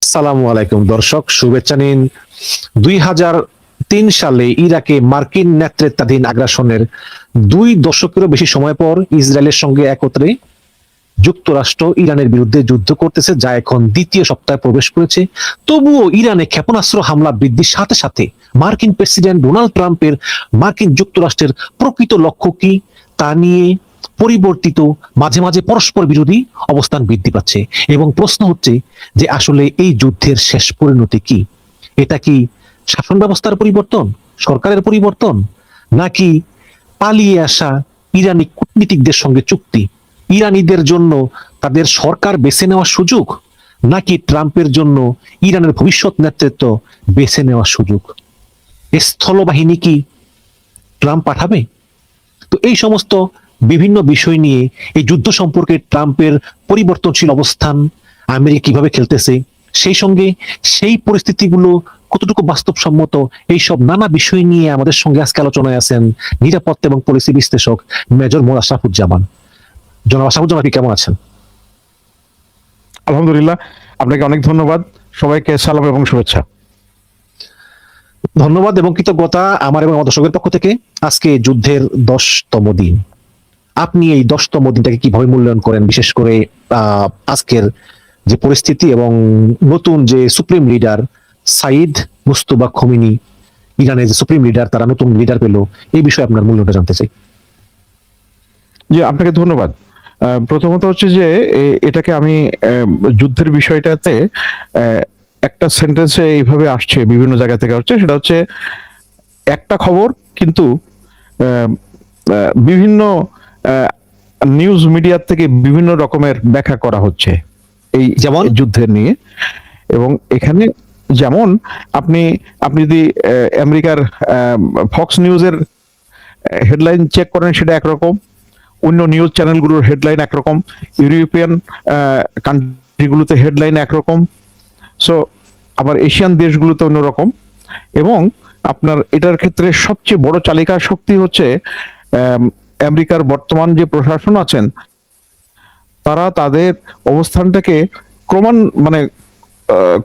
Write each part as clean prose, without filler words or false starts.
আসসালামু আলাইকুম দর্শক, শুভেচ্ছা নিন। 2003 সালে ইরাকে মার্কিন নেতৃত্বাধীন আগ্রাসনের 2 দশকেরও বেশি সময় পর ইসরায়েলের সঙ্গে একত্রে যুক্তরাষ্ট্র ইরানের বিরুদ্ধে যুদ্ধ করতেছে, যা এখন দ্বিতীয় সপ্তাহে প্রবেশ করেছে। তবুও ইরানে ক্ষেপণাস্ত্র হামলা বৃদ্ধির সাথে সাথে মার্কিন প্রেসিডেন্ট ডোনাল্ড ট্রাম্পের মার্কিন যুক্তরাষ্ট্রের প্রকৃত লক্ষ্য কি তা নিয়ে পরিবর্তিত, মাঝে মাঝে পরস্পর বিরোধী অবস্থান বৃদ্ধি পাচ্ছে। এবং প্রশ্ন হচ্ছে যে আসলে এই যুদ্ধের শেষ পরিণতি কি? এটা কি শাসন ব্যবস্থার পরিবর্তন, সরকারের পরিবর্তন, নাকি পালিয়ে আসা ইরানি কূটনীতিকদের সঙ্গে চুক্তি, ইরানিদের জন্য তাদের সরকার বেছে নেওয়ার সুযোগ, নাকি ট্রাম্পের জন্য ইরানের ভবিষ্যৎ নেতৃত্ব বেছে নেওয়ার সুযোগ? স্থলবাহিনী কি ট্রাম্প পাঠাবে? তো এই সমস্ত বিভিন্ন বিষয় নিয়ে, এই যুদ্ধ সম্পর্কে ট্রাম্পের পরিবর্তনশীল অবস্থান আমেরিকা কিভাবে খেলতেছে, সেই সঙ্গে সেই পরিস্থিতিগুলো কতটুকু বাস্তবসম্মত, এইসব নানা বিষয় নিয়ে আমাদের সঙ্গে আজকে আলোচনায় আছেন নিরাপত্তা এবং পলিসি বিশ্লেষক মেজর মোর আশরাফুজ্জামান। জনাব আশরাফুজ্জামান, আপনি কেমন আছেন? আলহামদুলিল্লাহ, আপনাকে অনেক ধন্যবাদ। সবাইকে সালাম এবং শুভেচ্ছা। ধন্যবাদ এবং কৃতজ্ঞতা আমার এবং আমার দর্শকের পক্ষ থেকে। আজকে যুদ্ধের 10তম দিন। আপনি এই 10তম দিনটাকে কিভাবে মূল্যায়ন করেন, বিশেষ করে আজকের যে পরিস্থিতি এবং নতুন যে supreme leader Sayyid Mustafa Khomeini, ইরানের যে সুপ্রিম লিডার, তারা নতুন লিডার পেল, এই বিষয়ে আপনার মূল্যায়নটা জানতে চাই। জি, আপনাকে ধন্যবাদ। প্রথমত হচ্ছে যে এটাকে আমি যুদ্ধের বিষয়টাতে একটা সেন্টেন্সে এইভাবে আসছে, বিভিন্ন জায়গা থেকে হচ্ছে, সেটা হচ্ছে একটা খবর কিন্তু বিভিন্ন নিউজ মিডিয়া থেকে বিভিন্ন রকমের ব্যাখ্যা করা হচ্ছে এই যেমন যুদ্ধের নিয়ে। এবং এখানে যেমন আপনি আপনি যদি আমেরিকার ফক্স নিউজের হেডলাইন চেক করেন, সেটা একরকম, অন্য নিউজ চ্যানেলগুলোর হেডলাইন একরকম, ইউরোপিয়ান কান্ট্রিগুলোতে হেডলাইন একরকম, সো আবার এশিয়ান দেশগুলোতে অন্যরকম। এবং আপনার এটার ক্ষেত্রে সবচেয়ে বড় চালিকা শক্তি হচ্ছে আমেরিকার বর্তমান যে প্রশাসন আছেন, তারা তাদের অবস্থানটাকে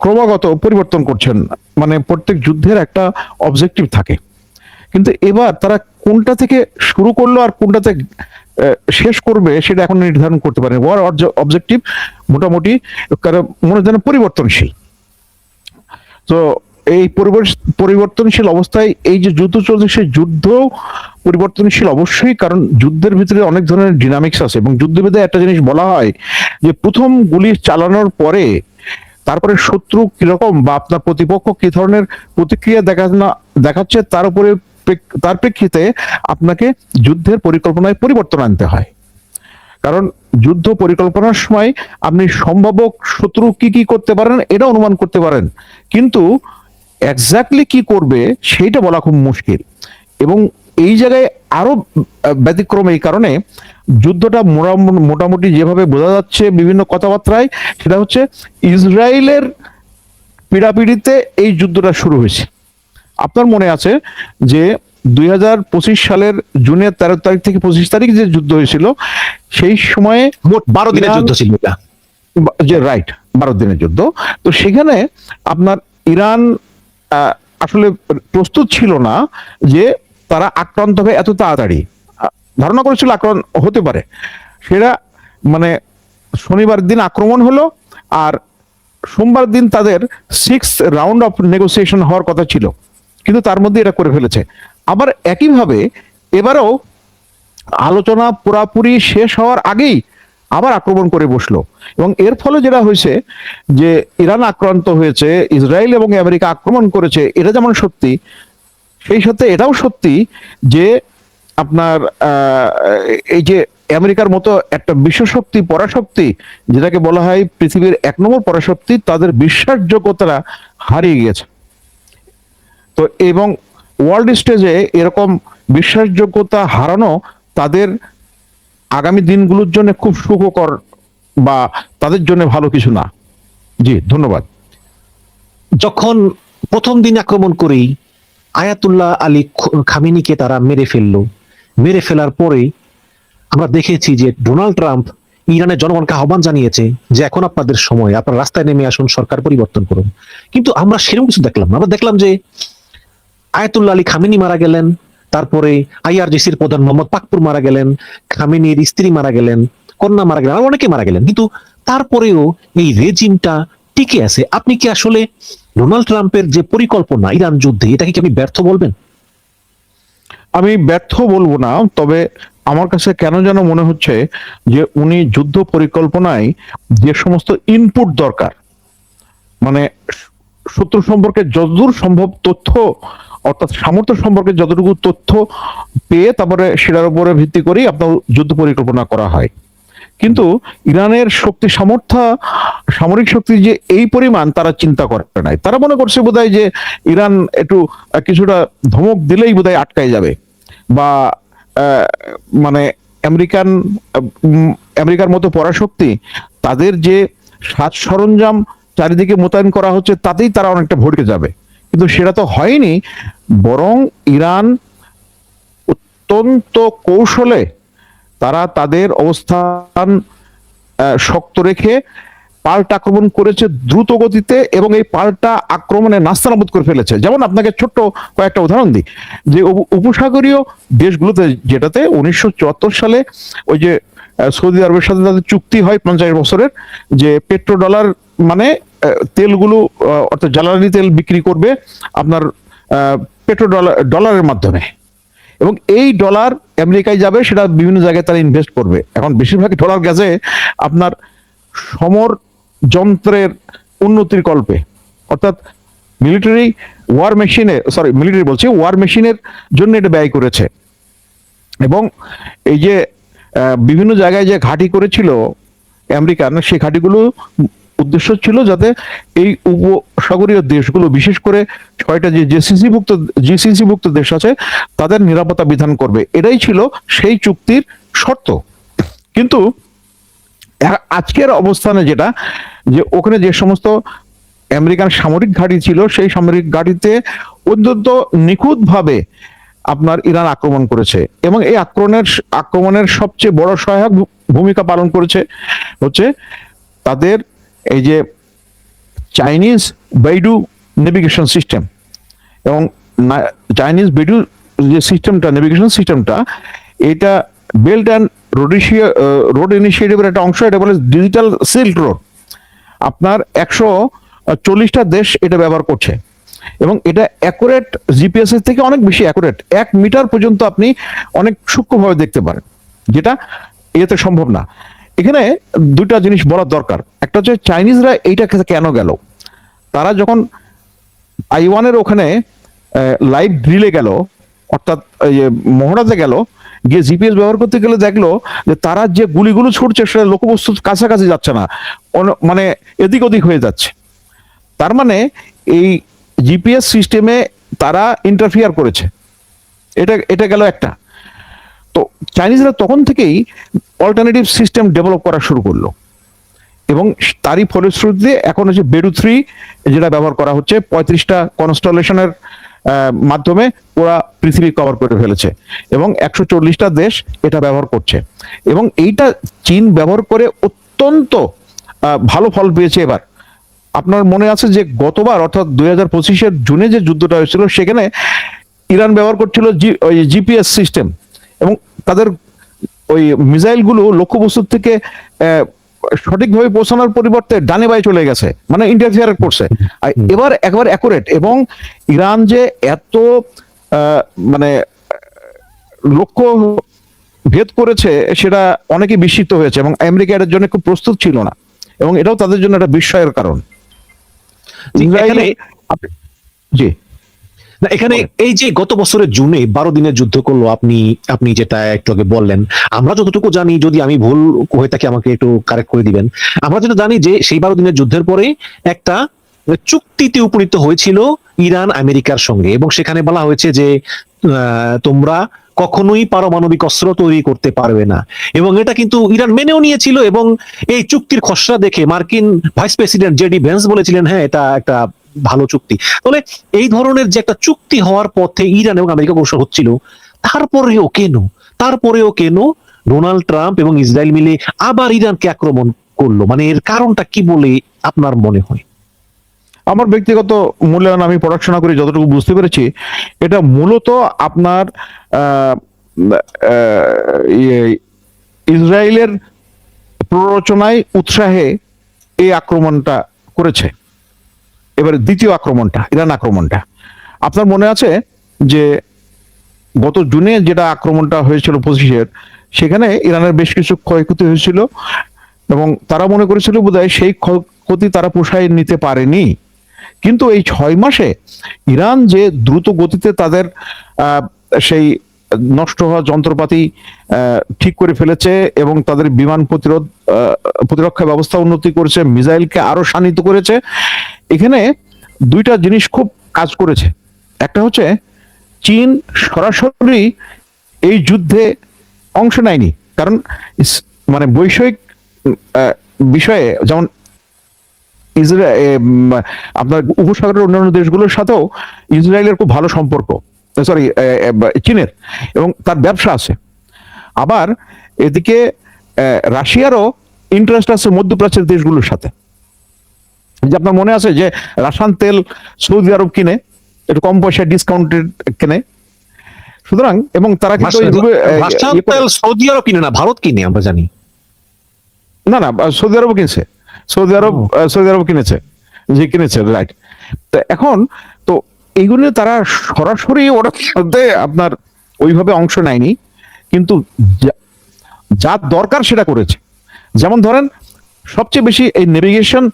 ক্রমাগত পরিবর্তন করছেন। মানে প্রত্যেক যুদ্ধের একটা অবজেক্টিভ থাকে, কিন্তু এবার তারা কোনটা থেকে শুরু করলো আর কোনটাতে শেষ করবে সেটা এখন নির্ধারণ করতে পারে। ওয়ার অবজেক্টিভ মোটামুটি মনে যেন পরিবর্তনশীল। তো এই পরিবর্তনশীল অবস্থায় এই যে যুদ্ধ চলছে, সেই যুদ্ধ পরিবর্তনশীল অবশ্যই, কারণ যুদ্ধের ভিতরে অনেক ধরনের ডিনামিক্স আছে। এবং যুদ্ধবিদ্যা একটা জিনিস বলা হয় যে প্রথম গুলি চালানোর পরে তারপরে শত্রু কিরকম বা আপনার প্রতিপক্ষ কি ধরনের প্রতিক্রিয়া দেখাচ্ছে তার প্রেক্ষিতে আপনাকে যুদ্ধের পরিকল্পনায় পরিবর্তন আনতে হয়। কারণ যুদ্ধ পরিকল্পনার সময় আপনি সম্ভাব্য শত্রু কি কি করতে পারেন এটা অনুমান করতে পারেন, কিন্তু এক্স্যাক্টলি কি করবে সেইটা বলা খুব মুশকিল। এবং এই জায়গায় আরো ব্যতিক্রম এই কারণে, যুদ্ধটা মোটামুটি যেভাবে বোঝা যাচ্ছে বিভিন্ন কথাবার্তায়, সেটা হচ্ছে ইসরায়েলের পিড়াপিড়িতে এই যুদ্ধটা শুরু হয়েছে। আপনার মনে আছে যে 2025 সালের জুনের 13 তারিখ থেকে 25 তারিখ যে যুদ্ধ হয়েছিল, সেই সময়ে মোট 12 দিনের যুদ্ধ ছিল এটা। যে রাইট, 12 দিনের যুদ্ধ। তো সেখানে আপনার ইরান আসলে প্রস্তুত ছিল না যে তারা আক্রান্ত হবে এত তাড়াতাড়ি। ধারণা করেছিল আক্রমণ হতে পারে, সেটা মানে শনিবার দিন আক্রমণ হলো, আর সোমবার দিন তাদের 6th রাউন্ড অফ নেগোসিয়েশন হওয়ার কথা ছিল, কিন্তু তার মধ্যে এটা করে ফেলেছে। আবার একইভাবে এবারেও আলোচনা পুরাপুরি শেষ হওয়ার আগেই আবার আক্রমণ করে বসলো। এবং এর ফলে যেটা হয়েছে যে ইরান আক্রান্ত হয়েছে, ইসরায়েল এবং আমেরিকা আক্রমণ করেছে, এটা যেমন সত্যি, সেই সাথে এটাও সত্যি যে আপনার এই যে আমেরিকার মতো একটা বিশ্বশক্তি, পরাশক্তি, যেটাকে বলা হয় পৃথিবীর 1 নম্বর পরাশক্তি, তাদের বিশ্বাসযোগ্যতা হারিয়ে গেছে। তো এবং ওয়ার্ল্ড স্টেজে এরকম বিশ্বাসযোগ্যতা হারানো তাদের আগামী দিনগুলোর জন্য খুব সুখকর বা তাদের জন্য ভালো কিছু না। জি, ধন্যবাদ। যখন প্রথম দিন আক্রমণ করেই আয়াতুল্লাহ আলী খামেনিকে তারা মেরে ফেললো, মেরে ফেলার পরে আমরা দেখেছি যে ডোনাল্ড ট্রাম্প ইরানের জনগণকে আহ্বান জানিয়েছে যে এখন আপনাদের সময়, আপনারা রাস্তায় নেমে আসুন, সরকার পরিবর্তন করুন। কিন্তু আমরা সেরকম কিছু দেখলাম না। আমরা দেখলাম যে আয়াতুল্লাহ আলী খামেনি মারা গেলেন, তারপরে আইআরজিসির প্রধান মোহাম্মদ পাকপুর মারা গেলেন, খামেনির স্ত্রী মারা গেলেন, কন্যা মারা গেলেন, আর অনেকে মারা গেলেন। কিন্তু তারপরেও এই রেজিমটা টিকে আছে। আপনি কি আসলে ডোনাল্ড ট্রাম্পের যে পরিকল্পনা ইরান যুদ্ধে, এটাকে কি আপনি ব্যর্থ বলবেন? আমি ব্যর্থ বলবো না, তবে আমার কাছে কেন যেন মনে হচ্ছে যে উনি যুদ্ধ পরিকল্পনায় যে সমস্ত ইনপুট দরকার, মানে শত্রু সম্পর্কে যতদূর সম্ভব তথ্য, অর্থাৎ সামর্থ্য সম্পর্কে যতটুকু তথ্য পেয়ে তারপরে সেটার উপরে ভিত্তি করেই আপনার যুদ্ধ পরিকল্পনা করা হয়। কিন্তু ইরানের শক্তি সামর্থ্য, সামরিক শক্তি যে এই পরিমাণ তারা চিন্তা করে নাই। তারা মনে করছে বোধহয় যে ইরান একটু কিছুটা ধমক দিলেই বোধহয় আটকায় যাবে, বা আহ, মানে আমেরিকান আমেরিকার মতো পরাশক্তি, তাদের যে সাজ সরঞ্জাম চারিদিকে মোতায়েন করা হচ্ছে তাতেই তারা অনেকটা ভড়কে যাবে। কিন্তু সেটা তো হয়নি, বরং ইরান অত্যন্ত কৌশলে তারা তাদের অবস্থান শক্ত রেখে পাল্টা আক্রমণ করেছে দ্রুত গতিতে, এবং এই পাল্টা আক্রমণে নাস্তানাবুদ করে ফেলেছে। যেমন আপনাকে ছোট্ট কয়েকটা উদাহরণ দিই, যে উপসাগরীয় দেশগুলোতে, যেটাতে 1974 সালে ওই যে সৌদি আরবের সাথে তাদের চুক্তি হয় 50 বছরের, যে পেট্রো ডলার, মানে তেলগুলো, অর্থাৎ জ্বালানি তেল বিক্রি করবে আপনার পেট্রো ডলারের মাধ্যমে, এবং এই ডলার আমেরিকায় যাবে, সেটা বিভিন্ন জায়গায় তারা ইনভেস্ট করবে। এখন বেশিরভাগ ডলার গেছে আপনার সমর যন্ত্রের উন্নতির কল্পে, অর্থাৎ মিলিটারি ওয়ার মেশিনে, মিলিটারি বলছি, ওয়ার মেশিনের জন্য এটা ব্যয় করেছে। এবং এই যে বিভিন্ন জায়গায় যে ঘাঁটি করেছিল আমেরিকান, সেই ঘাঁটিগুলো উদ্দেশ্য ছিল যাতে এই উপসাগরীয় দেশগুলো, বিশেষ করে 6টা যে জিসিসি ভুক্ত দেশ আছে, তাদের নিরাপত্তা বিধান করবে। এটাই ছিল সেই চুক্তির শর্ত। কিন্তু আজকের অবস্থানে যেটা, যে ওখানে যে সমস্ত আমেরিকান সামরিক ঘাঁটি ছিল, সেই সামরিক ঘাঁটিতে অত্যন্ত নিখুঁতভাবে আপনার ইরান আক্রমণ করেছে, এবং এই আক্রমণের সবচেয়ে বড় সহায়ক ভূমিকা পালন করেছে হচ্ছে তাদের এই যে চাইনিজ বেইডু নেভিগেশন সিস্টেম। এবং চাইনিজ বেইডু যে সিস্টেমটা, নেভিগেশন সিস্টেমটা, এটা বেল্ট অ্যান্ড রোড ইনিশিয়েটিভের একটা অংশ। এটা বলে ডিজিটাল সিল্ক রোড। আপনার 140টা দেশ এটা ব্যবহার করছে, এবং এটা অ্যাকুরেট, জিপিএস এর থেকে অনেক বেশি অ্যাকুরেট। 1 মিটার পর্যন্ত আপনি অনেক সূক্ষ্মভাবে দেখতে পারেন, যেটা এতে সম্ভব না। এখানে দুটা জিনিস বলার দরকার। একটা হচ্ছে চাইনিজরা এইটা কেন গেল, তারা যখন আইওয়ানের ওখানে লাইভ ড্রিলে গেল, অর্থাৎ মহড়াতে গেল, গিয়ে জিপিএস ব্যবহার করতে গেলে দেখলো যে তারা যে গুলিগুলো ছুটছে সেটা লক্ষ্যবস্তুর কাছাকাছি যাচ্ছে না, মানে এদিক ওদিক হয়ে যাচ্ছে। তার মানে এই জিপিএস সিস্টেমে তারা ইন্টারফিয়ার করেছে। এটা গেল একটা। তো চাইনিজরা তখন থেকেই অল্টারনেটিভ সিস্টেম ডেভেলপ করা শুরু করলো, এবং তারই ফলশ্রুতিতে এখন হচ্ছে বেডু 3 যেটা ব্যবহার করা হচ্ছে, 35টা কনস্টলেশনের মাধ্যমে পুরা পৃথিবী কভার করে ফেলেছে, এবং 140টা দেশ এটা ব্যবহার করছে। এবং এইটা চীন ব্যবহার করে অত্যন্ত ভালো ফল পেয়েছে। এবার আপনার মনে আছে যে গতবার, অর্থাৎ 2025-এর জুনে যে যুদ্ধটা হয়েছিল, সেখানে ইরান ব্যবহার করছিল ওই জিপিএস সিস্টেম, এবং তাদের ওই মিসাইলগুলো লক্ষ্যবস্তুর থেকে সঠিকভাবে পৌঁছানোর পরিবর্তে ডানে বায়ে চলে গেছে, মানে ইন্টারফিয়ার করছে। আর এবার একবার অ্যাকুরেট। এবং ইরান যে এত মানে লক্ষ্য ভেদ করেছে, সেটা অনেকে বিস্মিত হয়েছে, এবং আমেরিকা এর জন্য খুব প্রস্তুত ছিল না, এবং এটাও তাদের জন্য একটা বিস্ময়ের কারণ। জি, না, এখানে এই যে গত বছরের জুনে 12 দিনের যুদ্ধ করলো, আপনি যেটা একটু আগে বললেন, আমরা যতটুকু জানি, যদি আমি ভুল হয়ে থাকি আমাকে একটু কারেক্ট করে দিবেন, আমরা যেটা জানি যে সেই 12 দিনের যুদ্ধের পরে একটা চুক্তিতে উপনীত হয়েছিল ইরান আমেরিকার সঙ্গে, এবং সেখানে বলা হয়েছে যে তোমরা কখনোই পারমাণবিক অস্ত্র তৈরি করতে পারবে না। এবং এটা কিন্তু ইরান মেনেও নিয়েছিল, এবং এই চুক্তির খসড়া দেখে মার্কিন ভাইস প্রেসিডেন্ট জেডি ভেন্স বলেছিলেন, হ্যাঁ, এটা একটা ভালো চুক্তি। তাহলে এই ধরনের যে একটা চুক্তি হওয়ার পথে ইরান এবং আমেরিকা অগ্রসর হচ্ছিল, তারপরেও কেন ডোনাল্ড ট্রাম্প এবং ইসরায়েল মিলে আবার ইরানকে আক্রমণ করলো? মানে এর কারণটা কি বলে আপনার মনে হয়? আমার ব্যক্তিগত মূল্যায়ন, আমি পড়াশোনা করি, যতটুকু বুঝতে পেরেছি, এটা মূলত আপনার আহ, ইয়ে, ইসরায়েলের প্ররোচনায়, উৎসাহে এই আক্রমণটা করেছে। এবারে দ্বিতীয় আক্রমণটা, ইরান আক্রমণটা, আপনার মনে আছে যে গত জুনে যেটা আক্রমণটা হয়েছিল 25-এর, সেখানে ইরানের বেশ কিছু ক্ষয়ক্ষতি হয়েছিল এবং তারা মনে করেছিল বোধহয় সেই ক্ষয়ক্ষতি তারা পোষায় নিতে পারেনি। কিন্তু এই 6 মাসে ইরান যে দ্রুত গতিতে তাদের সেই নষ্ট হওয়া যন্ত্রপাতি ঠিক করে ফেলেছে এবং তাদের বিমান প্রতিরক্ষা ব্যবস্থা উন্নতি করেছে, মিসাইলকে আরো শানিত করেছে, এখানে দুইটা জিনিস খুব কাজ করেছে। একটা হচ্ছে চীন সরাসরি এই যুদ্ধে অংশ নেয়নি, কারণ মানে বৈষয়িক বিষয়ে, যেমন আপনার উপসাগরের অন্যান্য দেশগুলোর সাথেও ইসরায়েলের খুব ভালো সম্পর্ক, সরি চীনের, এবং তার ব্যবসা আছে। আবার এদিকে রাশিয়ারও ইন্টারেস্ট আছে মধ্যপ্রাচ্যের দেশগুলোর সাথে। যে আপনার মনে আছে যে রাসায়ন তেল সৌদি আরব কিনে, একটু কম পয়সায় ডিসকাউন্টেড কেনে, সুতরাং, এবং তারা কিন্তু রাশিয়ান তেল সৌদি আরব কিনে না, ভারত কিনে, আমরা জানি। না না, সৌদি আরব কিনছে, সৌদি আরব কিনেছে, যে কিনেছে, রাইট। তো এখন তো এইগুলো তারা সরাসরি ওর মধ্যে আপনার ওইভাবে অংশ নেয়নি, কিন্তু যা দরকার সেটা করেছে। যেমন ধরেন, সবচেয়ে বেশি এই নেভিগেশন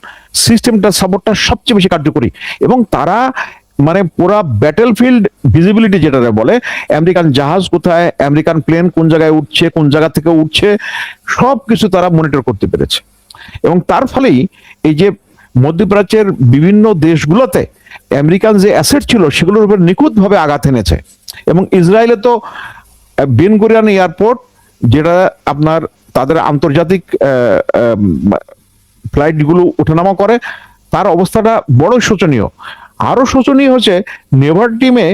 সিস্টেমটা, সাপোর্টটা সবচেয়ে বেশি কার্যকরী, এবং তারা মানে পুরা ব্যাটেল ফিল্ড ভিজিবিলিটি যেটা বলে, আমেরিকান জাহাজ কোথায়, আমেরিকান প্লেন কোন জায়গায় উঠছে, কোন জায়গা থেকে উঠছে, সবকিছু তারা মনিটর করতে পেরেছে। এবং তার ফলেই এই যে মধ্যপ্রাচ্যের বিভিন্ন দেশগুলোতে আমেরিকান যে অ্যাসেট ছিল সেগুলোর উপর নিখুঁতভাবে আঘাত এনেছে। এবং ইসরায়েলে তো বেন গুরিয়ন এয়ারপোর্ট, যেটা আপনার তাদের আন্তর্জাতিক ফ্লাইটগুলো ওঠানামা করে, তার অবস্থাটা বড় শোচনীয়। আরো শোচনীয় হচ্ছে নেভার টিমে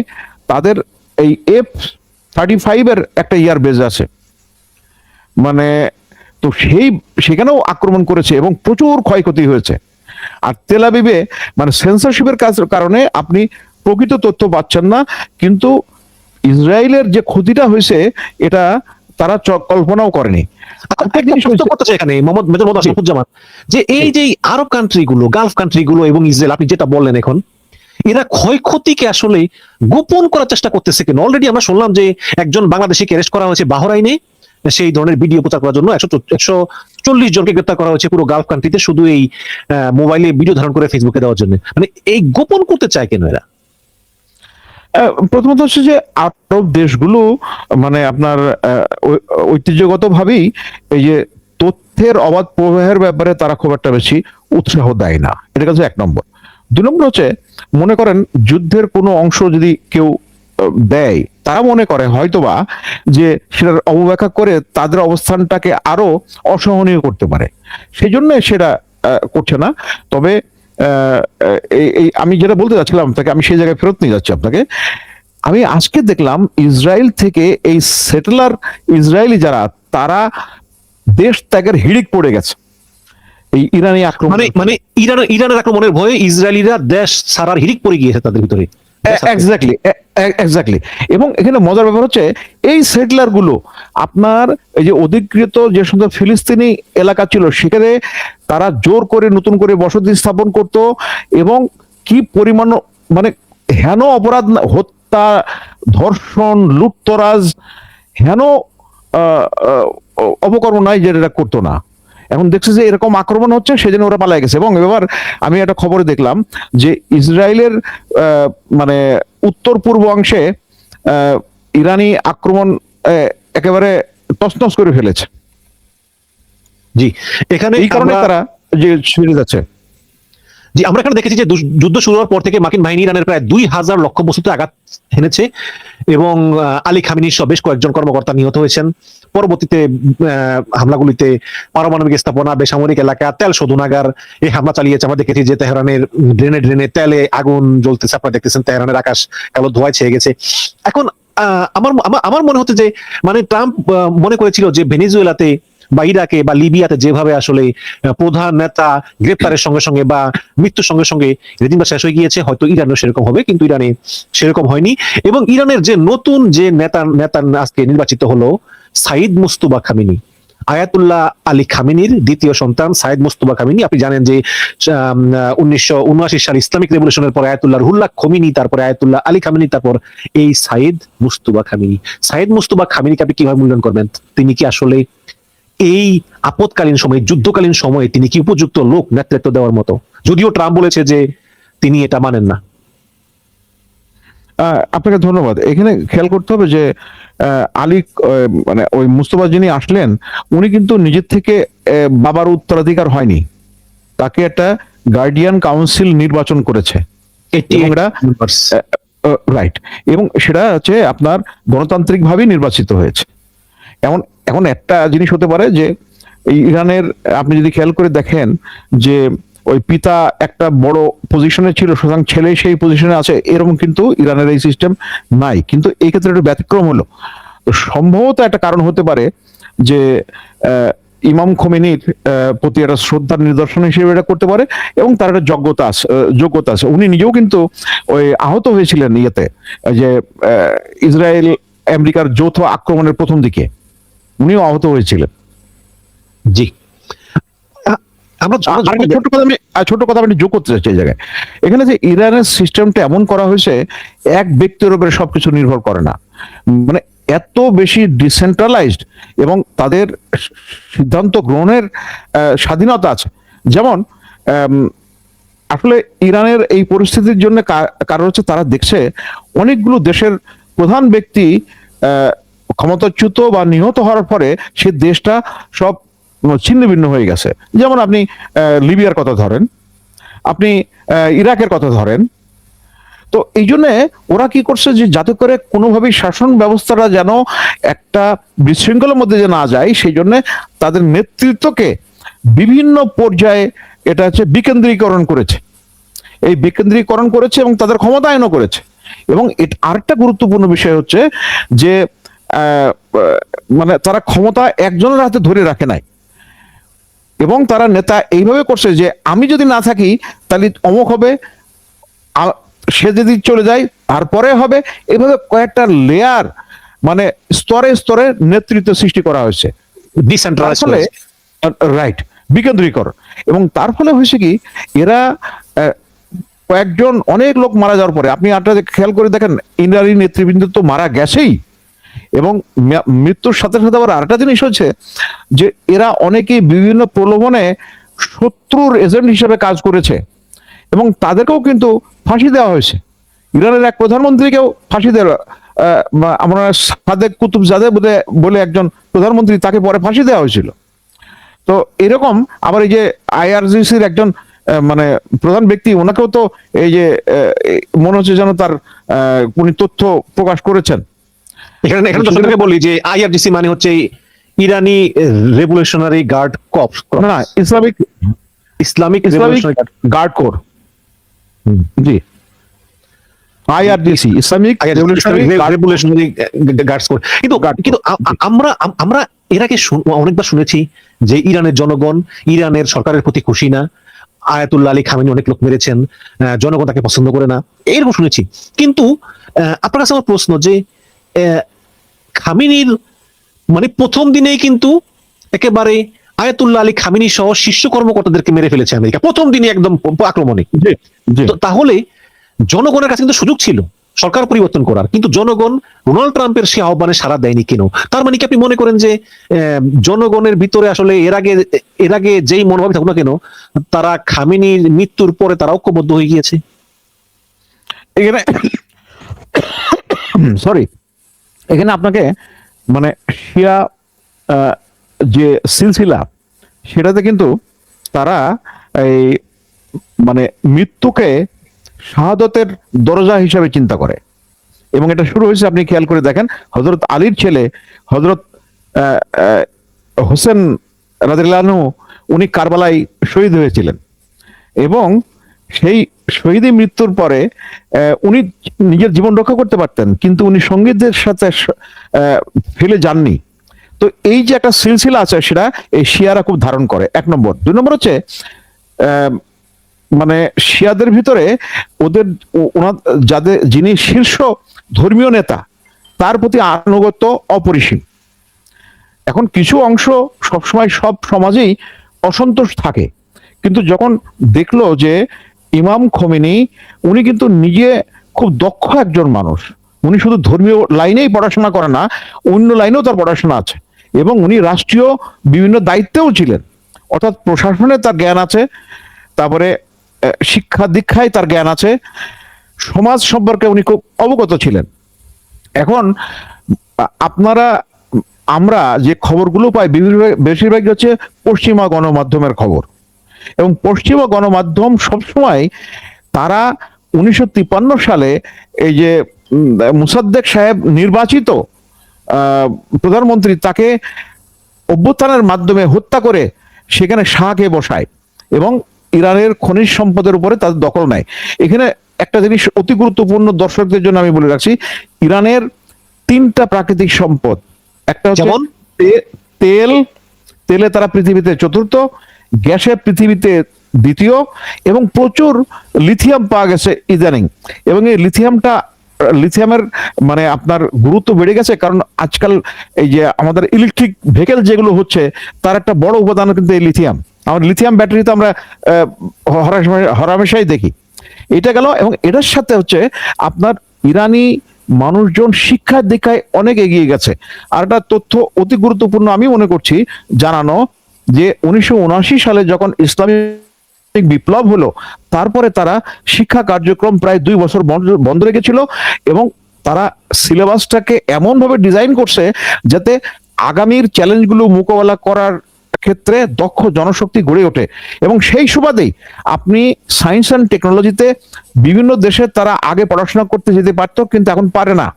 তাদের এই F-35 একটা এয়ার বেজ আছে, মানে তো সেখানেও আক্রমণ করেছে এবং প্রচুর ক্ষয়ক্ষতি হয়েছে। আর তেল আবিবে মানে সেন্সরশিপের কারণে আপনি প্রকৃত তথ্য পাচ্ছেন না, কিন্তু ইসরায়েলের যে ক্ষতিটা হয়েছে এটা তারা কল্পনাও করেনি। এখানে মোহাম্মদ মেজর মোহাম্মদ আশরাফুজ্জামান, যে এই যে আরব কান্ট্রি গুলো, গালফ কান্ট্রি গুলো এবং ইসরায়েল, আপনি যেটা বললেন, এখন এরা ক্ষয়ক্ষতিকে আসলে গোপন করার চেষ্টা করতেছে কেন? অলরেডি আমরা শুনলাম যে একজন বাংলাদেশিকে অ্যারেস্ট করা হয়েছে বাহরাইনে, সেই ধরনের ভিডিও প্রচার করার জন্য 140 জনকে গ্রেপ্তার করা হয়েছে পুরো গালফ কান্ট্রিতে, শুধু এই মোবাইলে ভিডিও ধারণ করে ফেসবুকে দেওয়ার জন্য। মানে এই গোপন করতে চায় কেন এরা? প্রথমত হচ্ছে যে আরব দেশগুলো মানে আপনার ঐতিহ্যগত ভাবেই এই যে তথ্যের অবাধ প্রবাহের ব্যাপারে তারা খুব একটা বেশি উৎসাহ দেয় না, এটা কাছে 1 নম্বর। 2 নম্বর হচ্ছে, মনে করেন যুদ্ধের কোনো অংশ যদি কেউ দেয়, তারা মনে করে হয়তোবা যে সেটার অবব্যাখ্যা করে তাদের অবস্থানটাকে আরো অসহনীয় করতে পারে, সেই জন্য সেটা করছে না। তবে এই আমি যেটা বলতে যাচ্ছিলাম তাকে, আমি সেই জায়গায় ফেরত নিয়ে যাচ্ছি আপনাকে। আমি আজকে দেখলাম ইসরায়েল থেকে এই সেটেলার ইসরায়েলি যারা, তারা দেশ ত্যাগের হিড়িক পড়ে গেছে এই ইরানি আক্রমণ। মানে ইরানের আক্রমণের ভয়ে ইসরায়েলিরা দেশ ছাড়ার হিড়িক পড়ে গিয়েছে তাদের ভিতরে। এক্স্যাক্টলি। এবং এখানে মজার ব্যাপার হচ্ছে, এই সেটলার গুলো আপনার এই যে অধিকৃত যে সমস্ত ফিলিস্তিনি এলাকা ছিল, সেখানে তারা জোর করে নতুন করে বসতি স্থাপন করত, এবং কি পরিমাণ মানে হেন অপরাধ, হত্যা, ধর্ষণ, লুটতরাজ, হেন অপকর্ম নাই যেটা করতো না। এখন দেখছে যে এরকম আক্রমণ হচ্ছে, সেজন্য ওরা পালিয়ে গেছে। এবং এবার আমি একটা খবরে দেখলাম যে ইসরায়েলের মানে উত্তর পূর্ব অংশে ইরানি আক্রমণ একেবারে তছনছ করে ফেলেছে। জি, এখানে এই কারণে তারা যে ছেড়ে যাচ্ছে। জি, আমরা এখানে দেখেছি যে যুদ্ধ শুরু হওয়ার পর থেকে মার্কিন বাহিনী ইরানের প্রায় 2000 লক্ষ্যবস্তুতে আঘাত হেনেছে, এবং আলী খামেনি সহ বেশ কয়েকজন কর্মকর্তা নিহত হয়েছেন। পরবর্তীতে হামলাগুলিতে পারমাণবিক স্থাপনা, বেসামরিক এলাকা, তেল শোধনাগার এই হামলা চালিয়েছে। আমরা দেখেছি যে তেহরানের ড্রেনে তেলে আগুন জ্বলতেছে, আপনারা দেখতেছেন তেহরানের আকাশ কালো ধোঁয়ায় ছেয়ে গেছে। এখন আমার আমার আমার মনে হচ্ছে যে মানে ট্রাম্প মনে করেছিল যে ভেনেজুয়েলাতে বা ইরাকে বা লিবিয়াতে যেভাবে আসলে প্রধান নেতা গ্রেপ্তারের সঙ্গে সঙ্গে বা মৃত্যুর সঙ্গে সঙ্গে রেজিমটা শেষ হয়ে গিয়েছে, হয়তো ইরানও সেরকম হবে, কিন্তু ইরানে সেরকম হয়নি। এবং ইরানের যে নতুন যে নেতা নেতা আজকে নির্বাচিত হলো Saeed Mostafa Khamenei, Ayatollah Ali খামেনির দ্বিতীয় সন্তান সাইদ মুস্তফা খামেনি। আপনি জানেন যে 1979 সাল ইসলামিক রেভলিউশনের পর আয়াতুল্লাহ রুহুল্লাহ খোমেনি, তারপরে আয়াতুল্লাহ আলী খামেনি, তারপর এই সাইদ মুস্তফা খামেনি। সাইদ মুস্তফা খামেনিকে আপনি কিভাবে মূল্যায়ন করবেন? তিনি কি আসলে এই আপৎকালীন সময়ে, যুদ্ধকালীন সময়ে তিনি কি উপযুক্ত লোক নেতৃত্ব দেওয়ার মতো? যদিও ট্রাম্প বলেছে যে তিনি এটা মানেন না। আপনাকে ধন্যবাদ। এখানে খেয়াল করতে হবে যে আলী মানে ওই মুস্তফা যিনি আসলেন, উনি কিন্তু নিজের থেকে বাবার উত্তরাধিকার হয়নি, তাকে একটা গার্ডিয়ান কাউন্সিল নির্বাচন করেছে। এবং এরা রাইট, এবং সেটা হচ্ছে আপনার গণতান্ত্রিক ভাবে নির্বাচিত হয়েছে। এমন এখন একটা জিনিস হতে পারে যে এই ইরানের, আপনি যদি খেয়াল করে দেখেন যে ওই পিতা একটা বড় পজিশনে ছিল, সুতরাং ছেলে সেই পজিশনে আছে, এরকম কিন্তু ইরানের এই সিস্টেম নাই। কিন্তু এই ক্ষেত্রে একটা ব্যতিক্রম হলো। তো সম্ভবত একটা কারণ হতে পারে যে ইমাম খোমেনির প্রতি একটা শ্রদ্ধার নিদর্শন হিসেবে এটা করতে পারে, এবং তার একটা যোগ্যতা আছে। উনি নিজেও কিন্তু ওই আহত হয়েছিলেন ইয়েতে, যে ইসরায়েল আমেরিকার যৌথ আক্রমণের প্রথম দিকে উনিও আহত হয়েছিলেন। জি, আমরা ছোট কথা আমি যোগ করতে চাচ্ছি এই জায়গায়। এখানে যে ইরানের সিস্টেমটা এমন করা হয়েছে, এক ব্যক্তির উপরে সবকিছু নির্ভর করে না, মানে এত বেশি ডিসেন্ট্রালাইজড, এবং তাদের সিদ্ধান্ত গ্রহণের স্বাধীনতা আছে। যেমন আসলে ইরানের এই পরিস্থিতির জন্য কারণ হচ্ছে তারা দেখছে অনেকগুলো দেশের প্রধান ব্যক্তি ক্ষমতাচ্যুত বা নিহত হওয়ার পরে সে দেশটা সব ছিন্ন ভিন্ন হয়ে গেছে। যেমন আপনি লিবিয়ার কথা ধরেন, আপনি ইরাকের কথা ধরেন। তো এই জন্য ওরা কি করছে যে যাতে করে কোনোভাবেই শাসন ব্যবস্থাটা যেন একটা বিশৃঙ্খলার মধ্যে যে না যায়, সেই জন্য তাদের নেতৃত্বকে বিভিন্ন পর্যায়ে এটা হচ্ছে বিকেন্দ্রীকরণ করেছে। এই বিকেন্দ্রীকরণ করেছে এবং তাদের ক্ষমতায়নও করেছে। এবং আরেকটা গুরুত্বপূর্ণ বিষয় হচ্ছে যে মানে তারা ক্ষমতা একজনের হাতে ধরে রাখে নাই, এবং তারা নেতা এইভাবে করছে যে আমি যদি না থাকি তাহলে অমুক হবে, সে যদি চলে যায় তারপরে হবে। এইভাবে কয়েকটা লেয়ার, মানে স্তরে স্তরে নেতৃত্ব সৃষ্টি করা হয়েছে, রাইট, বিকেন্দ্রীকরণ। এবং তার ফলে হয়েছে কি, এরা কয়েকজন অনেক লোক মারা যাওয়ার পরে, আপনি আপনাদের খেয়াল করে দেখেন ইরানি নেতৃবৃন্দ তো মারা গেছেই, এবং মৃত্যুর সাথে সাথে আবার আরেকটা জিনিস হচ্ছে যে এরা অনেকেই বিভিন্ন প্রলোভনে শত্রুর এজেন্ট হিসেবে কাজ করেছে, এবং তাদেরকেও কিন্তু ফাঁসি দেওয়া হয়েছে। ইরানের এক প্রধানমন্ত্রীকেও ফাঁসি দেওয়া, আমরা সাদেক কুতুবজাদে বলে একজন প্রধানমন্ত্রী, তাকে পরে ফাঁসি দেওয়া হয়েছিল। তো এরকম আবার এই যে আইআরজিসির একজন মানে প্রধান ব্যক্তি, ওনাকেও তো এই যে মনে হচ্ছে যেন তার উনি তথ্য প্রকাশ করেছেন। এখানে তো বলি যে আইআরজিসি মানে হচ্ছে ইরানি রেভলিউশনারি গার্ড কর্পস, না, ইসলামিক গার্ড কোর। জি, IRGC, Islamic revolutionary guards corps. কিন্তু আমরা এর আগে অনেকবার শুনেছি যে ইরানের জনগণ ইরানের সরকারের প্রতি খুশি না, আয়াতুল্লাহ আলী খামেনি অনেক লোক মেরেছেন, জনগণ তাকে পছন্দ করে না, এরকম শুনেছি। কিন্তু আপনার কাছে আমার প্রশ্ন যে খামেনির মানে প্রথম দিনেই কিন্তু একেবারে আয়াতুল্লাহ আলী খামেনি সহ শীর্ষ কর্মকর্তাদেরকে মেরে ফেলেছে আমেরিকা, প্রথম দিনে একদম আক্রমণে। তাহলে জনগণের কাছে কিন্তু সুযোগ ছিল সরকার পরিবর্তন করার, কিন্তু জনগণ ডোনাল্ড ট্রাম্পের সে আহ্বানে সাড়া দেয়নি কেন? তার মানে কি আপনি মনে করেন যে জনগণের ভিতরে আসলে এর আগে যেই মনোভাব থাকুক না কেন, তারা খামেনির মৃত্যুর পরে তারা ঐক্যবদ্ধ হয়ে গিয়েছে? এখানে সরি, এখানে আপনাকে মানে শিয়া যে সিলসিলা, সেটাতে কিন্তু তারা এই মানে মৃত্যুকে শাহাদতের দরজা হিসাবে চিন্তা করে, এবং এটা শুরু হয়েছে আপনি খেয়াল করে দেখেন, হযরত আলীর ছেলে হযরত হোসেন রাদিয়াল্লাহু আনহু, উনি কারবালায় শহীদ হয়েছিলেন, এবং সেই শহীদী মৃত্যুর পরে উনি নিজের জীবন রক্ষা করতে পারতেন, কিন্তু উনি সঙ্গীতদের সাথে ফেলে যাননি। তো এই যে একটা সিলসিলা আছে, সেটা এই শিয়ারা খুব ধারণ করে, 1 নম্বর। 2 নম্বর হচ্ছে মানে শিয়াদের ভিতরে ওদের যাদের যিনি শীর্ষ ধর্মীয় নেতা, তার প্রতি আনুগত্য অপরিসীম। এখন কিছু অংশ সবসময় সব সমাজেই অসন্তোষ থাকে, কিন্তু যখন দেখলো যে ইমাম খোমেনি উনি কিন্তু নিজে খুব দক্ষ একজন মানুষ, উনি শুধু ধর্মীয় লাইনেই পড়াশোনা করে না, অন্য লাইনেও তার পড়াশোনা আছে, এবং উনি রাষ্ট্রীয় বিভিন্ন দায়িত্বেও ছিলেন, অর্থাৎ প্রশাসনে তার জ্ঞান আছে, তারপরে শিক্ষা দীক্ষায় তার জ্ঞান আছে, সমাজ সম্পর্কে উনি খুব অবগত ছিলেন। এখন আপনারা আমরা যে খবরগুলো পাই বেশিরভাগই হচ্ছে পশ্চিমা গণমাধ্যমের খবর, এবং পশ্চিমা গণমাধ্যম সবসময় তারা 1953 সালে এই যে মুসাদ্দেক সাহেব নির্বাচিত প্রধানমন্ত্রী, তাকে অভ্যুত্থানের মাধ্যমে হত্যা করে সেখানে শাহকে বসায় এবং ইরানের খনিজ সম্পদের উপরে তাদের দখল নেয়। এখানে একটা জিনিস অতি গুরুত্বপূর্ণ, দর্শকদের জন্য আমি বলে রাখছি, ইরানের 3টা প্রাকৃতিক সম্পদ, একটা হচ্ছে যেমন তেল, তেলে তারা পৃথিবীতে 4র্থ, গ্যাসে পৃথিবীতে 2য়, এবং প্রচুর লিথিয়াম পাওয়া গেছে ইদানিং। এবং এই লিথিয়ামের মানে আপনার গুরুত্ব বেড়ে গেছে, কারণ আজকাল এই যে আমাদের ইলেকট্রিক ভেহিকেল যেগুলো হচ্ছে, তার একটা বড় উপাদান কিন্তু এই লিথিয়াম। আমাদের লিথিয়াম ব্যাটারি তো আমরা হরহামেশাই দেখি। এটা গেল, এবং এটার সাথে হচ্ছে আপনার ইরানি মানুষজন শিক্ষা দীক্ষায় অনেক এগিয়ে গেছে। আর একটা তথ্য অতি গুরুত্বপূর্ণ আমি মনে করছি জানানো, যে 1979 সালে যখন ইসলামিক বিপ্লব হলো, তারপরে তারা শিক্ষা কার্যক্রম প্রায় 2 বছর বন্ধ রেখেছিল, এবং তারা সিলেবাসটাকে এমন ভাবে ডিজাইন করছে যাতে আগামীর চ্যালেঞ্জগুলো মোকাবেলা করার ক্ষেত্রে দক্ষ জনশক্তি গড়ে ওঠে। এবং সেই সুবাদেই আপনি সায়েন্স অ্যান্ড টেকনোলজিতে বিভিন্ন দেশে তারা আগে পড়াশোনা করতে যেতে পারতো, কিন্তু এখন পারে না।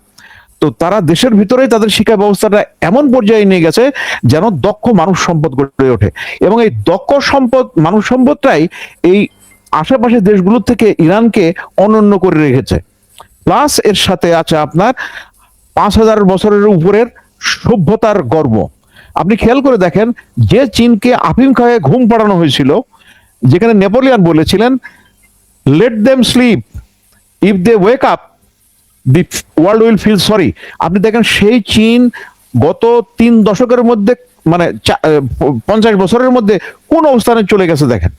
তো তারা দেশের ভিতরেই তাদের শিক্ষা ব্যবস্থাটা এমন পর্যায়ে নিয়ে গেছে যেন দক্ষ মানুষ সম্পদ গড়ে ওঠে, এবং এই দক্ষ সম্পদ মানুষ সম্পদটাই এই আশেপাশের দেশগুলোর থেকে ইরানকে অনন্য করে রেখেছে। প্লাস এর সাথে আছে আপনার 5000 বছরের উপরের সভ্যতার গর্ব। আপনি খেয়াল করে দেখেন, যে চীনকে আফিম খাওয়ে ঘুম পাড়ানো হয়েছিল, যেখানে নেপোলিয়ন বলেছিলেন let them sleep, if they wake up the world will feel sorry. আপনি দেখেন সেই চীন গত 3 দশকের মধ্যে, মানে 50 বছরের মধ্যে কোন অবস্থানে চলে গেছে দেখেন।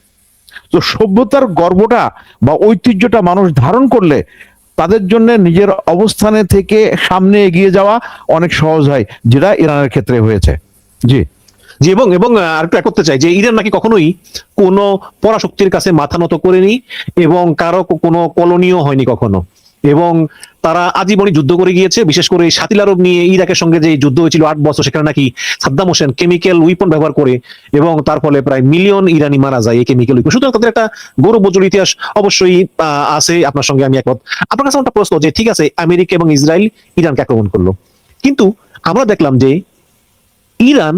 তো সভ্যতার গর্বটা বা ঐতিহ্যটা মানুষ ধারণ করলে তাদের জন্য নিজের অবস্থানে থেকে সামনে এগিয়ে যাওয়া অনেক সহজ হয়, যেটা ইরানের ক্ষেত্রে হয়েছে। জি জি, এবং এবং আরেকটু করতে চাই যে ইরান নাকি কখনোই কোনো পরাশক্তির কাছে মাথা নত করেনি, এবং কারো কোনো কলোনিও হয়নি কখনো, এবং তারা আজীবনই যুদ্ধ করে গিয়েছে। বিশেষ করে শাতিল আরব নিয়ে ইরাকের সঙ্গে যে যুদ্ধ হয়েছিল 8 বছর, সেখানে নাকি সাদ্দাম হোসেন কেমিক্যাল উইপন ব্যবহার করে, এবং তার ফলে প্রায় মিলিয়ন ইরানি মারা যায় এই কেমিক্যাল উইপন। সুতরাং তাদের একটা গৌরবোজ্জ্বল ইতিহাস অবশ্যই আছে। আপনার সঙ্গে আমি একমত। আপনার কাছে একটা প্রশ্ন, যে ঠিক আছে আমেরিকা এবং ইসরায়েল ইরানকে আক্রমণ করলো, কিন্তু আমরা দেখলাম যে ইরান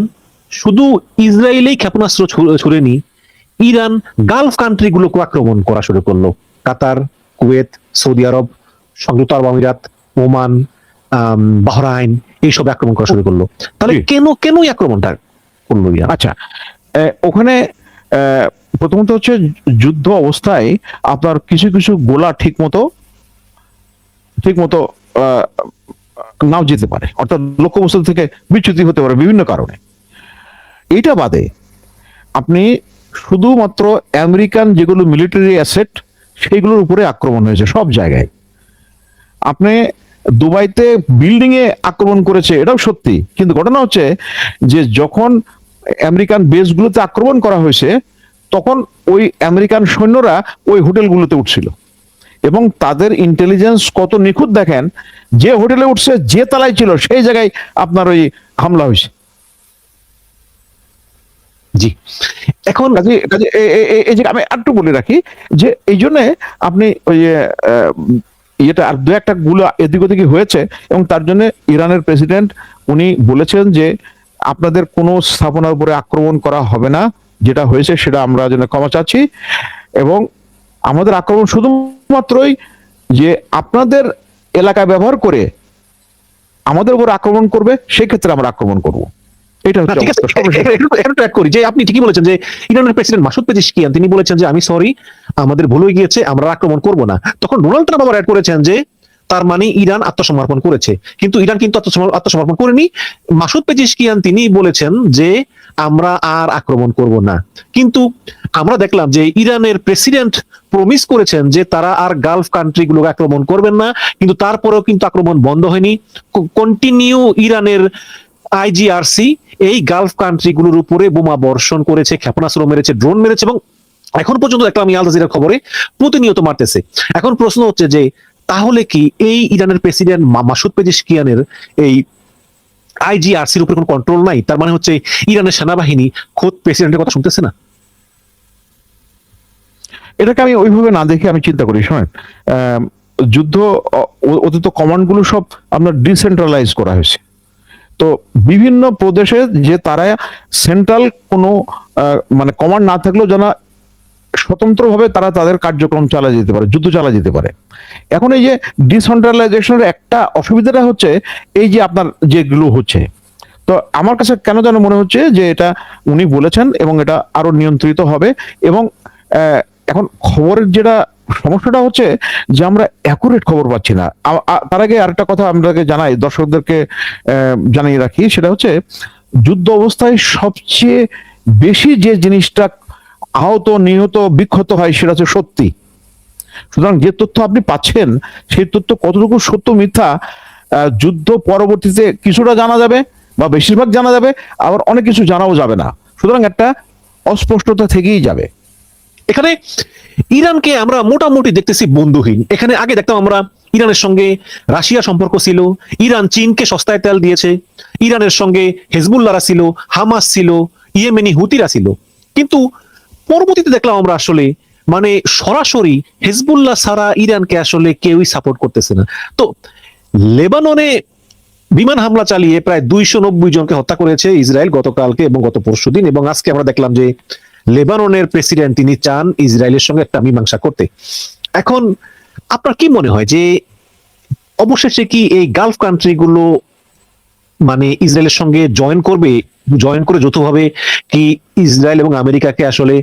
শুধু ইসরায়েলেই ক্ষেপণাস্ত্র ছুড়েনি, ইরান গালফ কান্ট্রি গুলোকে আক্রমণ করা শুরু করলো। কাতার, কুয়েত, সৌদি আরব, সংযুক্ত আরব আমিরাত, ওমান, বাহরাইন, এইসব আক্রমণ করা শুরু করলো। তাহলে কেন এই আক্রমণটা করলো ইরান? আচ্ছা, ওখানে প্রথমত হচ্ছে যুদ্ধ অবস্থায় আপনার কিছু কিছু গোলা ঠিক মতো নাও যেতে পারে, অর্থাৎ লক্ষ্যবস্তু থেকে বিচ্যুতি হতে পারে বিভিন্ন কারণে। এটা বাদে আপনি শুধুমাত্র আমেরিকান যেগুলো মিলিটারি অ্যাসেট, সেইগুলোর উপরে আক্রমণ হয়েছে সব জায়গায়। আপনি দুবাইতে বিল্ডিং এ আক্রমণ করেছে, এটাও সত্যি, কিন্তু ঘটনা হচ্ছে যে যখন আমেরিকান বেসগুলোতে আক্রমণ করা হয়েছে, তখন ওই আমেরিকান সৈন্যরা ওই হোটেলগুলোতে উঠছিল, এবং তাদের ইন্টেলিজেন্স কত নিখুঁত দেখেন, যে হোটেলে উঠছে যে তালায় ছিল সেই জায়গায় আপনার ওই হামলা হয়েছে। জি, এখন এই যে আমি একটু বলে রাখি যে এই জন্য আপনি ওই এটা আর 2-1টা গুলো এদিক ওদিকে হয়েছে, এবং তার জন্য ইরানের প্রেসিডেন্ট উনি বলেছেন যে আপনাদের কোনো স্থাপনার উপরে আক্রমণ করা হবে না, যেটা হয়েছে সেটা আমরা জন্য ক্ষমা চাচ্ছি, এবং আমাদের আক্রমণ শুধুমাত্রই যে আপনাদের এলাকা ব্যবহার করে আমাদের উপর আক্রমণ করবে, সেক্ষেত্রে আমরা আক্রমণ করব। এটা না, হচ্ছে ঠিক আছে, অবস্থা। সর্বশেষ একটু ট্র্যাক করি যে আপনি ঠিকই বলেছেন যে ইরানের প্রেসিডেন্ট মাসুদ পেজিশকিয়ান তিনি বলেছেন যে আমি সরি, আমাদের ভুল হয়ে গিয়েছে, আমরা আক্রমণ করব না। তখন ডোনাল্ড ট্রাম্প আবার অ্যাড করেছেন যে তার মানে ইরান আত্মসমর্পণ করেছে, কিন্তু ইরান কিন্তু আত্মসমর্পণ করেনি। মাসুদ পেজিশকিয়ান তিনি বলেছেন যে আমরা আর আক্রমণ করব না। কিন্তু আমরা দেখলাম যে ইরানের প্রেসিডেন্ট প্রমিস করেছেন যে তারা আর গালফ কান্ট্রি গুলোকে আক্রমণ করবেন না, কিন্তু তারপরেও কিন্তু আক্রমণ বন্ধ হয়নি। কন্টিনিউ ইরানের আইজিআরসি এই গালফ কান্ট্রি গুলোর উপরে বোমা বর্ষণ করেছে, ক্ষেপণাস্ত্র মেরেছে, ড্রোন মেরেছে, এবং এখন পর্যন্ত দেখলাম আমি আল জাজিরার খবরে প্রতিনিয়ত মারতেছে। এখন প্রশ্ন হচ্ছে যে তাহলে কি এই ইরানের প্রেসিডেন্ট মাসুদ পেজিশকিয়ানের এই আইজিআরসির উপরে কোনো কন্ট্রোল নাই? তার মানে হচ্ছে ইরানের সেনাবাহিনী খোদ প্রেসিডেন্টের কথা শুনতেছে না। এটাকে আমি ওইভাবে না দেখে আমি চিন্তা করি, শোনেন, যুদ্ধ অতীত কমান্ড গুলো সব আপনার ডিসেন্ট্রালাইজ করা হয়েছে। তো বিভিন্ন প্রদেশে যে তারা সেন্ট্রাল কোনো মানে কমান্ড না থাকলেও যেন স্বতন্ত্রভাবে তারা তাদের কার্যক্রম চালিয়ে যেতে পারে, যুদ্ধ চালিয়ে যেতে পারে। এখন এই যে ডিসেন্ট্রালাইজেশনের একটা অসুবিধাটা হচ্ছে এই যে আপনার যেগুলো হচ্ছে, তো আমার কাছে কেন যেন মনে হচ্ছে যে এটা উনি বলেছেন এবং এটা আরো নিয়ন্ত্রিত হবে। এবং এখন খবরের যেটা সমস্যাটা হচ্ছে যে আমরা অ্যাকুরেট খবর পাচ্ছি না। তার আগে আরেকটা কথা আপনাকে জানাই, দর্শকদেরকে জানিয়ে রাখি, সেটা হচ্ছে যুদ্ধ অবস্থায় সবচেয়ে বেশি যে জিনিসটা আহত, নিহত, বিক্ষত হয় সেটা হচ্ছে সত্যি। সুতরাং যে তথ্য আপনি পাচ্ছেন সেই তথ্য কতটুকু সত্য মিথ্যা যুদ্ধ পরবর্তীতে কিছুটা জানা যাবে বা বেশিরভাগ জানা যাবে, আবার অনেক কিছু জানাও যাবে না। সুতরাং একটা অস্পষ্টতা থেকেই যাবে। এখানে ইরানকে আমরা মোটামুটি দেখতেছি বন্ধুহীন। এখানে আগে দেখতাম আমরা ইরানের সঙ্গে রাশিয়া সম্পর্ক ছিল, ইরান চীনকে সস্তায় তেল দিয়েছে, ইরানের সঙ্গে হেজবুল্লাহরা ছিল, হামাস ছিল, ইয়েমেনি হুতিরা ছিল। কিন্তু পরবর্তীতে দেখলাম আমরা আসলে মানে সরাসরি হেজবুল্লাহ ছাড়া ইরানকে আসলে কেউই সাপোর্ট করতেছে না। তো লেবাননে বিমান হামলা চালিয়ে প্রায় 290 জনকে হত্যা করেছে ইসরায়েল গতকালকে এবং গত পরশুদিন, এবং আজকে আমরা দেখলাম যে লেবাননের প্রেসিডেন্ট তিনি চান ইসরায়েলের সঙ্গে একটা মীমাংসা করতে। এখন আপনার কি মনে হয় যে অবশেষে কি এই গালফ কান্ট্রি গুলো মানে ইসরায়েলের সঙ্গে জয়েন করে যৌথভাবে কি ইসরায়েল এবং আমেরিকাকে আসলে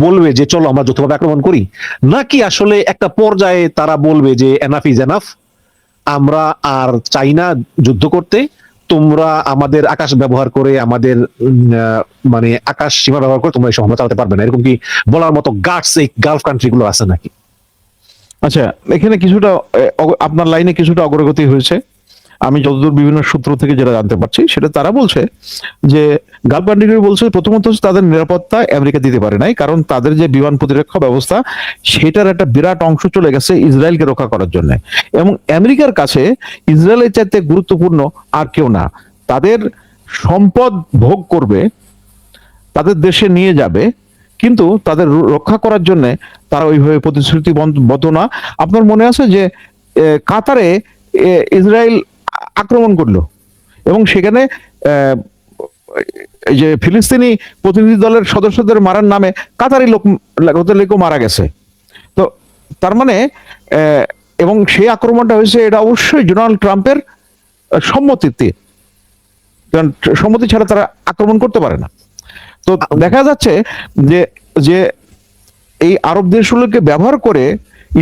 বলবে যে চলো আমরা যৌথভাবে আক্রমণ করি, নাকি আসলে একটা পর্যায়ে তারা বলবে যে এনাফ ইজ এনাফ, আমরা আর চাই না যুদ্ধ করতে, তোমরা আমাদের আকাশ ব্যবহার করে আমাদের মানে আকাশ সীমা ব্যবহার করে তোমরা এই হামলা চালাতে পারবে না, এরকম কি বলার মতো গার্ডস এই গালফ কান্ট্রি গুলো আছে নাকি? আচ্ছা, এখানে কিছুটা আপনার লাইনে কিছুটা অগ্রগতি হয়েছে। আমি যতদূর বিভিন্ন সূত্র থেকে যেটা জানতে পারছি সেটা তারা বলছে যে গালফ কান্ট্রিগুলো বলছে প্রথমত হচ্ছে তাদের নিরাপত্তা আমেরিকা দিতে পারে নাই, কারণ তাদের যে বিমান প্রতিরক্ষা ব্যবস্থা সেটার একটা বিরাট অংশ চলে গেছে ইসরায়েলকে রক্ষা করার জন্য। এবং আমেরিকার কাছে ইসরায়েলের চাইতে গুরুত্বপূর্ণ আর কেউ না। তাদের সম্পদ ভোগ করবে, তাদের দেশে নিয়ে যাবে, কিন্তু তাদের রক্ষা করার জন্য তারা ওইভাবে প্রতিশ্রুতিবদ্ধ না। আপনার মনে আছে যে কাতারে ইসরায়েল আক্রমণ করলো এবং সেখানে এই যে ফিলিস্তিনি প্রতিনিধি দলের সদস্যদের মারার নামে কাতারি লোকও মারা গেছে। তো তার মানে এবং সেই আক্রমণটা হয়েছে এটা অবশ্যই ডোনাল্ড ট্রাম্পের সম্মতিতে, কারণ সম্মতি ছাড়া তারা আক্রমণ করতে পারে না। তো দেখা যাচ্ছে যে যে এই আরব দেশগুলোকে ব্যবহার করে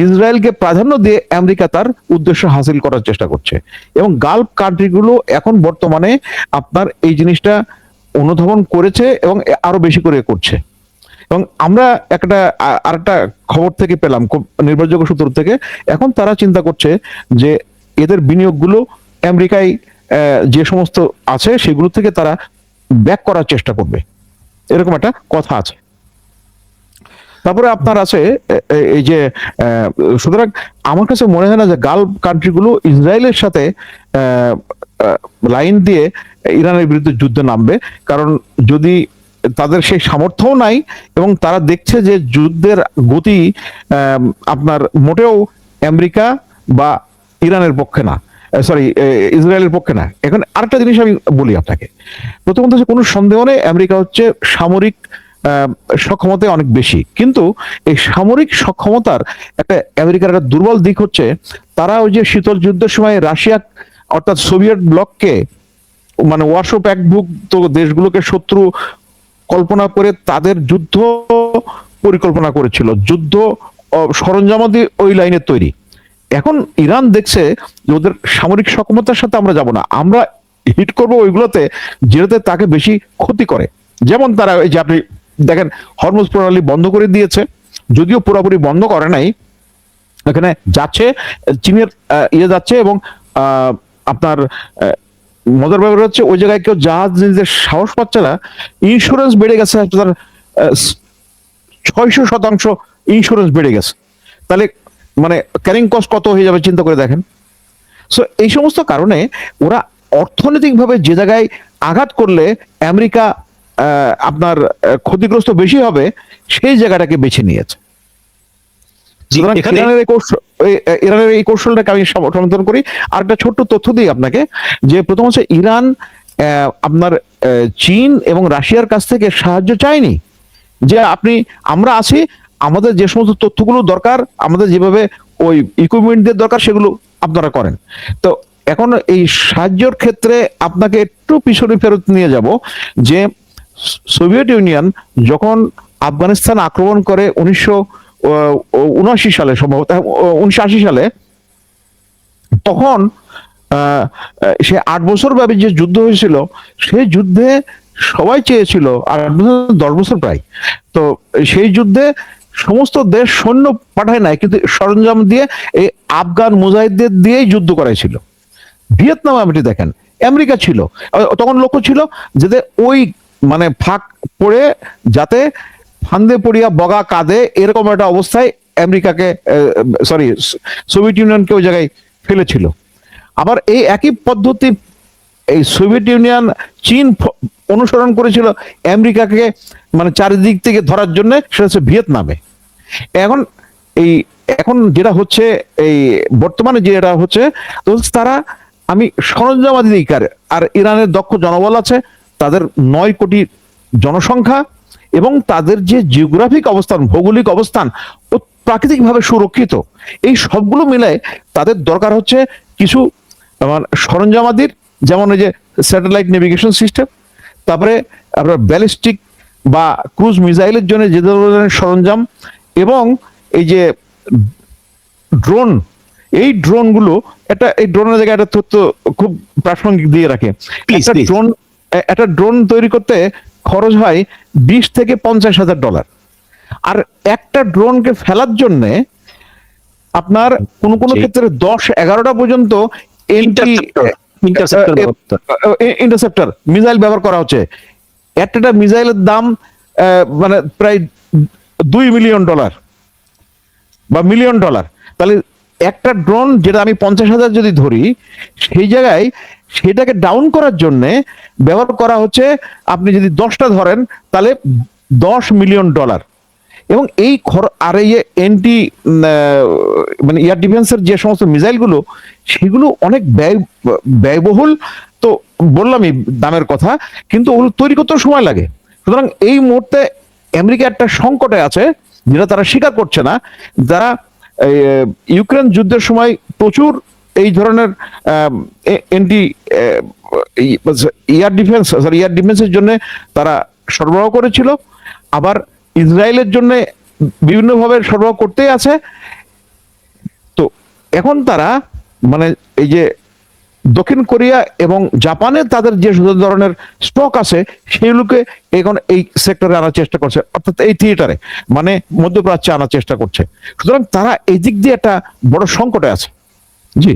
ইসরায়েলকে প্রাধান্য দিয়ে আমেরিকা তার উদ্দেশ্য হাসিল করার চেষ্টা করছে। এবং গালফ কান্ট্রিগুলো এখন বর্তমানে আপনার এই জিনিসটা অনুধাবন করেছে এবং আরো বেশি করে করছে। এবং আমরা আরেকটা খবর থেকে পেলাম নির্ভরযোগ্য সূত্র থেকে, এখন তারা চিন্তা করছে যে এদের বিনিয়োগগুলো আমেরিকায় যে সমস্ত আছে সেগুলো থেকে তারা ব্যাক করার চেষ্টা করবে, এরকম একটা কথা আছে। তারপরে আপনার আছে এই যে সুতরাং আমার কাছে মনে হয় না যে গালফ কান্ট্রিগুলো ইসরায়েলের সাথে লাইন দিয়ে ইরানের বিরুদ্ধে যুদ্ধে নামবে, কারণ যদি তাদের সেই সামর্থ্যও নাই এবং তারা দেখছে যে যুদ্ধের গতি আপনার মোটেও আমেরিকা বা ইরানের পক্ষে না, সরি ইসরায়েলের পক্ষে না। এখন আরেকটা জিনিস আমি বলি আপনাকে, প্রথমত হচ্ছে কোনো সন্দেহ নেই আমেরিকা হচ্ছে সামরিক সক্ষমতা অনেক বেশি, কিন্তু এই সামরিক সক্ষমতার একটা আমেরিকার একটা দুর্বল দিক হচ্ছে তারা ওই যে শীতল যুদ্ধের সময় রাশিয়া অর্থাৎ সোভিয়েত ব্লককে মানে ওয়ারশো প্যাক্টভুক্ত দেশগুলোকে শত্রু কল্পনা করে তাদের যুদ্ধ পরিকল্পনা করেছিল, যুদ্ধ সরঞ্জামাদি ওই লাইনে তৈরি। এখন ইরান দেখছে যে ওদের সামরিক সক্ষমতার সাথে আমরা যাব না, আমরা হিট করব ওইগুলোতে যেটাতে তাকে বেশি ক্ষতি করে। যেমন তারা এই যে আপনি দেখেন হরমুজ প্রণালী বন্ধ করে দিয়েছে, যদিও পুরোপুরি বন্ধ করে নাই, এখানে যাচ্ছে চীনের ইয়ে যাচ্ছে, এবং আপনার মজার ব্যাপার হচ্ছে ওই জায়গায় কেউ জাহাজ নিজের সাহস পাচ্ছে না, ইন্স্যুরেন্স বেড়ে গেছে আপনার 600% ইন্স্যুরেন্স বেড়ে গেছে। তাহলে মানে ক্যারিং কস্ট কত হয়ে যাবে চিন্তা করে দেখেন। সো এই সমস্ত কারণে ওরা অর্থনৈতিকভাবে যে জায়গায় আঘাত করলে আমেরিকা আপনার ক্ষতিগ্রস্ত বেশি হবে সেই জায়গাটাকে বেছে নিয়েছে। ইরানের এই কৌশলটাকে আমি সমর্থন করি। আর একটা ছোট্ট তথ্য দিই আপনাকে, যে প্রথম হচ্ছে ইরান আপনার চীন এবং রাশিয়ার কাছ থেকে সাহায্য চায়নি, যে আমরা আছি, আমাদের যে সমস্ত তথ্যগুলো দরকার, আমাদের যেভাবে ওই ইকুইপমেন্টদের দরকার সেগুলো আপনারা করেন। তো এখন এই সাহায্যের ক্ষেত্রে আপনাকে একটু পিছনে ফেরত নিয়ে যাব, যে সোভিয়েত ইউনিয়ন যখন আফগানিস্তান আক্রমণ করে 1979 সালে, সম্ভবত 1980 সালে, তখন সে 8 বছর ব্যাপী যে যুদ্ধ হয়েছিল সেই যুদ্ধে সবাই চেয়েছিল, আর 10 বছর প্রায়, তো সেই যুদ্ধে সমস্ত দেশ সৈন্য পাঠায় নাই, কিন্তু সরঞ্জাম দিয়ে এই আফগান মুজাহিদদের দিয়েই যুদ্ধ করাইছিল। ভিয়েতনাম আপনি দেখেন আমেরিকা ছিল, তখন লক্ষ্য ছিল যাতে ওই মানে ফাঁক পড়ে যাতে ফান্দে পড়িয়া বগা কাঁদে এরকম একটা অবস্থায় আমেরিকাকে সোভিয়েত ইউনিয়নকে ওই জায়গায় ফেলেছিল। আবার এই একই পদ্ধতি এই সোভিয়েত ইউনিয়ন চীন অনুসরণ করেছিল আমেরিকাকে মানে চারিদিক থেকে ধরার জন্য, সেটা হচ্ছে ভিয়েতনামে। এখন যেটা হচ্ছে এই বর্তমানে যেটা হচ্ছে, তারা আমি সরঞ্জামাদি দিকার, আর ইরানের দক্ষ জনবল আছে, তাদের 9 কোটি জনসংখ্যা, এবং তাদের যে জিওগ্রাফিক অবস্থান, ভৌগোলিক অবস্থান ও প্রাকৃতিকভাবে সুরক্ষিত, এই সবগুলো মিলায় তাদের দরকার হচ্ছে কিছু সরঞ্জামাদির, যেমন এই যে স্যাটেলাইট নেভিগেশন সিস্টেম, তারপরে আপনার ব্যালিস্টিক বা ক্রুজ মিসাইলের জন্য যে ধরনের সরঞ্জাম, এবং এই যে ড্রোন, এই ড্রোনগুলো এই ড্রোনের জায়গায় একটা তথ্য খুব প্রাসঙ্গিক দিয়ে রাখে। একটা ড্রোন তৈরি করতে খরচ হয় $20,000 থেকে $50,000, আর একটা ড্রোনকে ফেলার জন্য আপনার কোন ক্ষেত্রে 10-11টা পর্যন্ত ইন্টারসেপ্টর মিসাইল ব্যবহার করা হচ্ছে। একটা মিসাইলের দাম মানে প্রায় $2 মিলিয়ন বা $1 মিলিয়ন। তাহলে একটা ড্রোন যেটা আমি 50,000 যদি ধরি, সেই জায়গায় সেটাকে ডাউন করার জন্য ব্যবহার করা হচ্ছে, আপনি যদি 10টা ধরেন তাহলে $10 মিলিয়ন। এবং এই আর এই এন্টি মানে এয়ার ডিফেন্সের যে সমস্ত মিসাইলগুলো, সেগুলো অনেক ব্যয়বহুল। তো বললামই দামের কথা, কিন্তু ওগুলো তৈরি করতেও সময় লাগে। সুতরাং এই মুহূর্তে আমেরিকা একটা সংকটে আছে, যেটা তারা স্বীকার করছে না। যারা ইউক্রেন যুদ্ধের সময় প্রচুর এই ধরনের এন্টি এয়ার ডিফেন্সের জন্য তারা সরবরাহ করেছিল, আবার ইসরায়েলের জন্য বিভিন্নভাবে সরবরাহ করতেই আছে। তো এখন তারা মানে এই যে দক্ষিণ কোরিয়া এবং জাপানে তাদের যে ধরনের স্টক আছে সেগুলোকে এখন এই সেক্টরে আনার চেষ্টা করছে, অর্থাৎ এই থিয়েটারে মানে মধ্যপ্রাচ্যে আনার চেষ্টা করছে। সুতরাং তারা এই দিক দিয়ে একটা বড় সংকটে আছে। জি,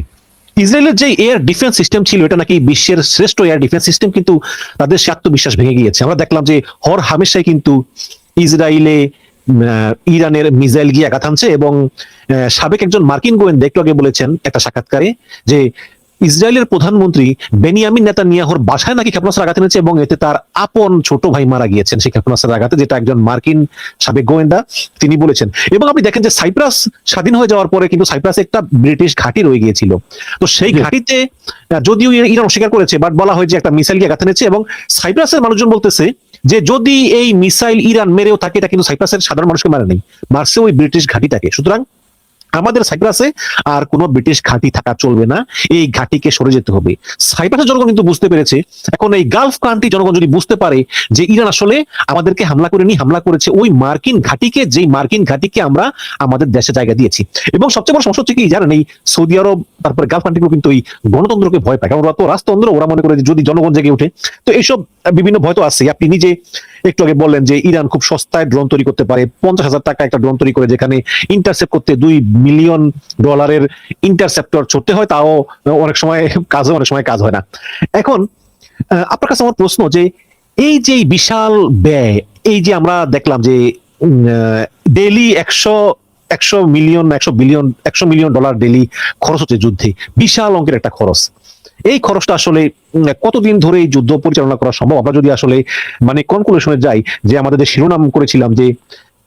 ইসরায়েলের যে এয়ার ডিফেন্স সিস্টেম ছিল, এটা নাকি বিশ্বের শ্রেষ্ঠ এয়ার ডিফেন্স সিস্টেম, কিন্তু তাদের সে আত্মবিশ্বাস ভেঙে গিয়েছে। আমরা দেখলাম যে হর হামেশাই কিন্তু ইসরায়েলে ইরানের মিসাইল গিয়ে আঘাত হানছে, এবং সাবেক একজন মার্কিন গোয়েন্দা একটু আগে বলেছেন একটা সাক্ষাৎকারে যে ইসরায়েলের প্রধানমন্ত্রী বেনিয়ামিন নেতানিয়াহুর বাসায় নাকি ক্ষেপণাস্ত্র আঘাত এনেছে, এবং এতে তার আপন ছোট ভাই মারা গিয়েছেন সেই ক্ষেপণাস্ত্রের আঘাতে, যেটা একজন মার্কিন সাবেক গোয়েন্দা তিনি বলেছেন। এবং আপনি দেখেন যে সাইপ্রাস স্বাধীন হয়ে যাওয়ার পরে কিন্তু সাইপ্রাসে একটা ব্রিটিশ ঘাঁটি রয়ে গিয়েছিল। তো সেই ঘাঁটিতে যদিও ইরান অস্বীকার করেছে, বাট বলা হয় যে একটা মিসাইল গিয়ে আঘাত এনেছে, এবং সাইপ্রাসের মানুষজন বলতেছে যে যদি এই মিসাইল ইরান মেরেও থাকে, এটা কিন্তু সাইপ্রাসের সাধারণ মানুষকে মারে নেই, মারছে ওই ব্রিটিশ ঘাঁটিটাকে। সুতরাং আমাদের সাইপ্রাসে আর কোনো ব্রিটিশ ঘাঁটি থাকা চলবে না, এই ঘাঁটিকে সরে যেতে হবে। সাইপ্রাসের জনগণ কিন্তু বুঝতে পেরেছে। এখন এই গালফ কান্ট্রি জনগণ যদি বুঝতে পারে যে ইরান আসলে আমাদেরকে হামলা করে হামলা করেছে ওই মার্কিন ঘাঁটিকে, যেই মার্কিন ঘাঁটিকে আমরা আমাদের দেশে জায়গা দিয়েছি। এবং সবচেয়ে বড় সমস্যা হচ্ছে কি জানেন, এই সৌদি আরব তারপরে গালফ কান্ট্রিগুলো কিন্তু এই গণতন্ত্রকে ভয় পায়, কারণ ওরা তো রাজতন্ত্র, ওরা মনে করে যে যদি জনগণ জেগে ওঠে। তো এইসব বিভিন্ন ভয় তো আছে। আপনি নিজে একটু আগে বললেন যে ইরান খুব সস্তায় ড্রোন তৈরি করতে পারে, 50,000 টাকা একটা ড্রোন তৈরি করে, যেখানে ইন্টারসেপ্ট করতে $2 মিলিয়ন ইন্টারসেপ্টর ছড়তে হয়, তাও অনেক সময় কাজ হয়, অনেক সময় কাজ হয় না। এখন আপনার কাছে আমার প্রশ্ন যে এই যে বিশাল ব্যয়, এই যে আমরা দেখলাম যে ডেইলি 100 মিলিয়ন ডলার ডেইলি খরচ হচ্ছে যুদ্ধে, বিশাল অঙ্কের একটা খরচ। এই খরচটা আসলে কতদিন ধরে এই যুদ্ধ পরিচালনা করা সম্ভব? আমরা যদি আসলে মানে কনক্লুশনে যাই যে আমাদের যে শিরোনাম করেছিলাম যে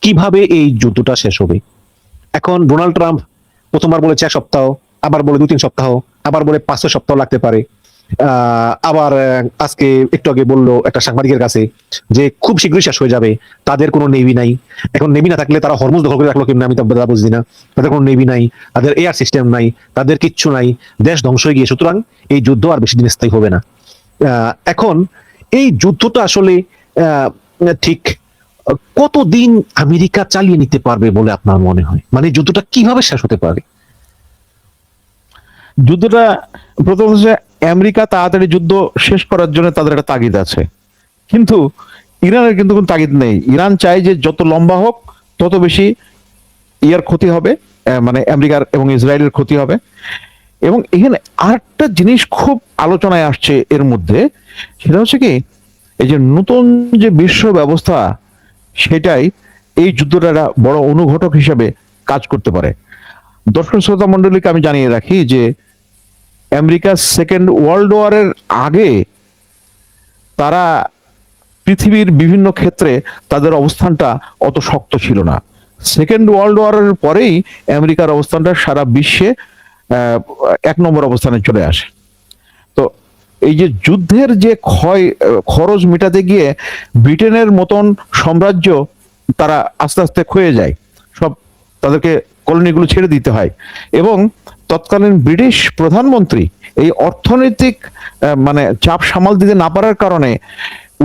কিভাবে এই যুদ্ধটা শেষ হবে, এখন ডোনাল্ড ট্রাম্প প্রথমবার বলেছে 1 সপ্তাহ, আবার বলে 2-3 সপ্তাহ, আবার বলে 5-6 সপ্তাহ লাগতে পারে। আবার আজকে একটু আগে বললো একটা সাংবাদিকের কাছে যে খুব শীঘ্রই শেষ হয়ে যাবে, তাদের কোনো নেভি নাই। এখন নেভি না থাকলে তারা হরমুজ দখল করে রাখলো কেমন, আমি তো বুঝি না। তাদের কোনো নেভি নাই, তাদের এয়ার সিস্টেম নাই, তাদের কিচ্ছু নাই, দেশ ধ্বংস হয়ে গিয়ে। সুতরাং এই যুদ্ধ আর বেশি দিন স্থায়ী হবে না। এখন এই যুদ্ধটা আসলে ঠিক কতদিন আমেরিকা চালিয়ে নিতে পারবে বলে আপনার মনে হয়? মানে যুদ্ধটা কিভাবে শেষ হতে পারে? যুদ্ধটা প্রথম হচ্ছে আমেরিকা তাড়াতাড়ি যুদ্ধ শেষ করার জন্য তাদের একটা তাগিদ আছে, কিন্তু ইরানের কিন্তু কোনো তাগিদ নেই। ইরান চায় যে যত লম্বা হোক তত বেশি ইয়ার ক্ষতি হবে, মানে আমেরিকার এবং ইসরায়েলের ক্ষতি হবে। এবং এখানে আরেকটা জিনিস খুব আলোচনায় আসছে এর মধ্যে, সেটা হচ্ছে কি, এই যে নতুন যে বিশ্ব ব্যবস্থা, সেটাই এই যুদ্ধটা একটা বড় অনুঘটক হিসেবে কাজ করতে পারে। দর্শক শ্রোতা মন্ডলীকে আমি জানিয়ে রাখি যে আমেরিকা সেকেন্ড ওয়ার্ল্ড ওয়ারের আগে তারা পৃথিবীর বিভিন্ন ক্ষেত্রে তাদের অবস্থানটা অত শক্ত ছিল না। সেকেন্ড ওয়ার্ল্ড ওয়ারের পরেই আমেরিকার অবস্থানটা সারা বিশ্বে 1 নম্বর অবস্থানে চলে আসে। তো এই যে যুদ্ধের যে খরচ মেটাতে গিয়ে ব্রিটেনের মতন সাম্রাজ্য তারা আস্তে আস্তে ক্ষয়ে যায়, সব তাদেরকে কলোনিগুলো ছেড়ে দিতে হয়। এবং তৎকালীন ব্রিটিশ প্রধানমন্ত্রী এই অর্থনৈতিক মানে চাপ সামাল দিতে না পারার কারণে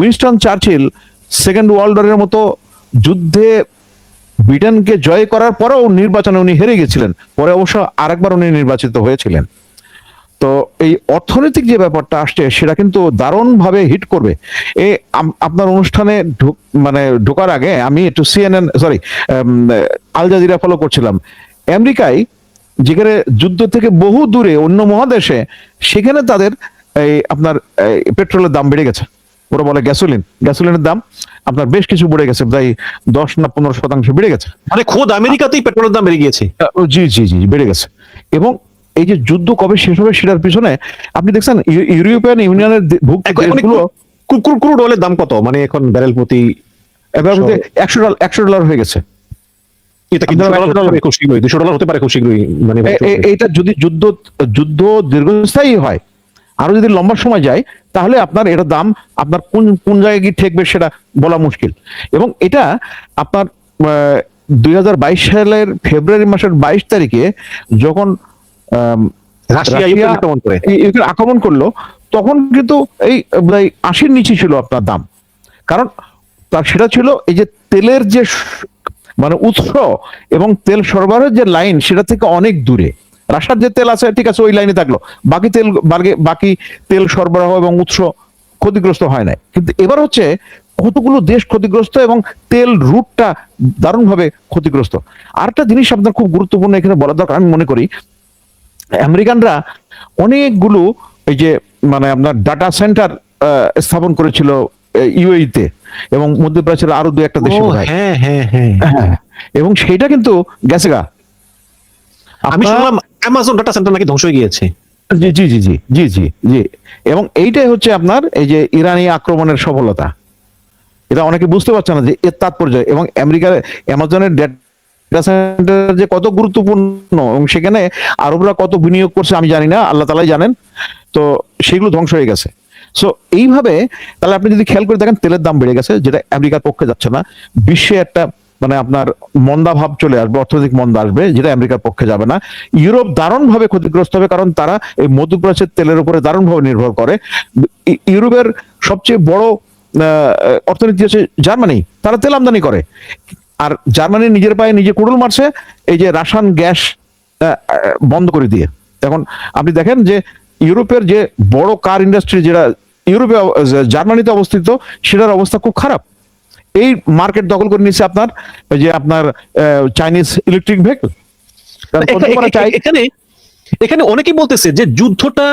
উইনস্টন চার্চিল সেকেন্ড ওয়ার্ল্ড ওয়ারের মতো যুদ্ধে ব্রিটেনকে জয় করার পরেও নির্বাচনে উনি হেরে গেছিলেন, পরে অবশ্য আরেকবার উনি নির্বাচিত হয়েছিলেন। তো এই অর্থনৈতিক যে ব্যাপারটা আসছে সেটা কিন্তু দারুণভাবে হিট করবে। এই আপনার অনুষ্ঠানে মানে ঢোকার আগে আমি একটু আল জাজিরা ফলো করছিলাম। আমেরিকায় যেখানে যুদ্ধ থেকে বহু দূরে অন্য মহাদেশে, সেখানে তাদের এই আপনার পেট্রোলের দাম বেড়ে গেছে। ওরা বলে গ্যাসোলিনের দাম আপনার বেশ কিছু বেড়ে গেছে, প্রায় 10 না 15% বেড়ে গেছে। মানে খোদ আমেরিকাতেই পেট্রোলের দাম বেড়ে গিয়েছে। জি জি জি বেড়ে গেছে। এবং এই যে যুদ্ধ কবে শেষ হবে সেটার পিছনে আপনি দেখছেন ইউরোপিয়ান ইউনিয়নের দেশগুলো ক্রুড অয়েলের দাম কত, মানে এখন ব্যারেল প্রতি $100 হয়ে গেছে। এটা কি $200 খুব শীঘ্রই, $200 হতে পারে খুব শীঘ্রই। মানে এটা যদি যুদ্ধ দীর্ঘস্থায়ী হয়, আরো যদি লম্বা সময় যায়, তাহলে আপনার এটা দাম আপনার কোন জায়গায় গিয়ে ঠেকবে সেটা বলা মুশকিল। এবং এটা আপনার 2022 সালের ফেব্রুয়ারি মাসের 22 তারিখে যখন রাশিয়া ইউক্রেন আক্রমণ করলো, তখন কিন্তু এই 80-র নিচে ছিল আপনার দাম। কারণ তার সেটা ছিল এই যে তেলের যে মানে উৎস এবং তেল সরবরাহের যে লাইন, সেটা থেকে অনেক দূরে। রাশিয়ার যে তেল আছে ঠিক আছে, ওই লাইনে থাকলো, বাকি তেল সরবরাহ এবং উৎস ক্ষতিগ্রস্ত হয় না। কিন্তু এবার হচ্ছে কতগুলো দেশ ক্ষতিগ্রস্ত এবং তেল রুটটা দারুণভাবে ক্ষতিগ্রস্ত। আরেকটা জিনিস আপনার খুব গুরুত্বপূর্ণ এখানে বলা দরকার, আমি মনে করি আমেরিকানরা অনেকগুলো এই যে মানে আপনার ডাটা সেন্টার স্থাপন করেছিল ইউএইতে এবং মধ্যপ্রাচ্যের আরো 2-1টা দেশে। হ্যাঁ, এবং সেটা কিন্তু গেছে গা। আমি শুনলাম অ্যামাজন ডাটা সেন্টার নাকি ধ্বংস হয়ে গিয়েছে। জি জি জি জি জি জি জি এবং এইটাই হচ্ছে আপনার এই যে ইরানি আক্রমণের সফলতা। এটা অনেকে বুঝতে পারছে না যে এর তাৎপর্য, এবং আমেরিকার অ্যামাজনের ডাটা সেন্টার যে কত গুরুত্বপূর্ণ এবং সেখানে আরবরা কত বিনিয়োগ করছে আমি জানি না, আল্লাহ তাআলাই জানেন। তো সেগুলো ধ্বংস হয়ে গেছে। সো এইভাবে তাহলে আপনি যদি খেয়াল করে দেখেন তেলের দাম বেড়ে গেছে, যেটা আমেরিকার পক্ষে যাচ্ছে না। বিশ্বে একটা মানে আপনার মন্দা ভাব চলে আসবে, অর্থনৈতিক মন্দা আসবে, যেটা আমেরিকার পক্ষে যাবে না। ইউরোপ দারুণভাবে ক্ষতিগ্রস্ত হবে, কারণ তারা এই মধ্যপ্রাচ্যের তেলের উপরে দারুণভাবে নির্ভর করে। ইউরোপের সবচেয়ে বড় অর্থনীতি হচ্ছে জার্মানি, তারা তেল আমদানি করে। আর জার্মানি নিজের পায়ে নিজে কুড়ুল মারছে এই যে রাসায়ন গ্যাস বন্ধ করে দিয়ে। এখন আপনি দেখেন যে ইউরোপের যে বড় কার ইন্ডাস্ট্রি যেটা ইউরোপে জার্মানিতে অবস্থিত, সেটার অবস্থা খুব খারাপ। এই মার্কেট দখল করে নিচ্ছে আপনার ওই যে আপনার চাইনিজ ইলেকট্রিক ভেহিকল। এখানে এখানে অনেকেই বলতেছে যে যুদ্ধটা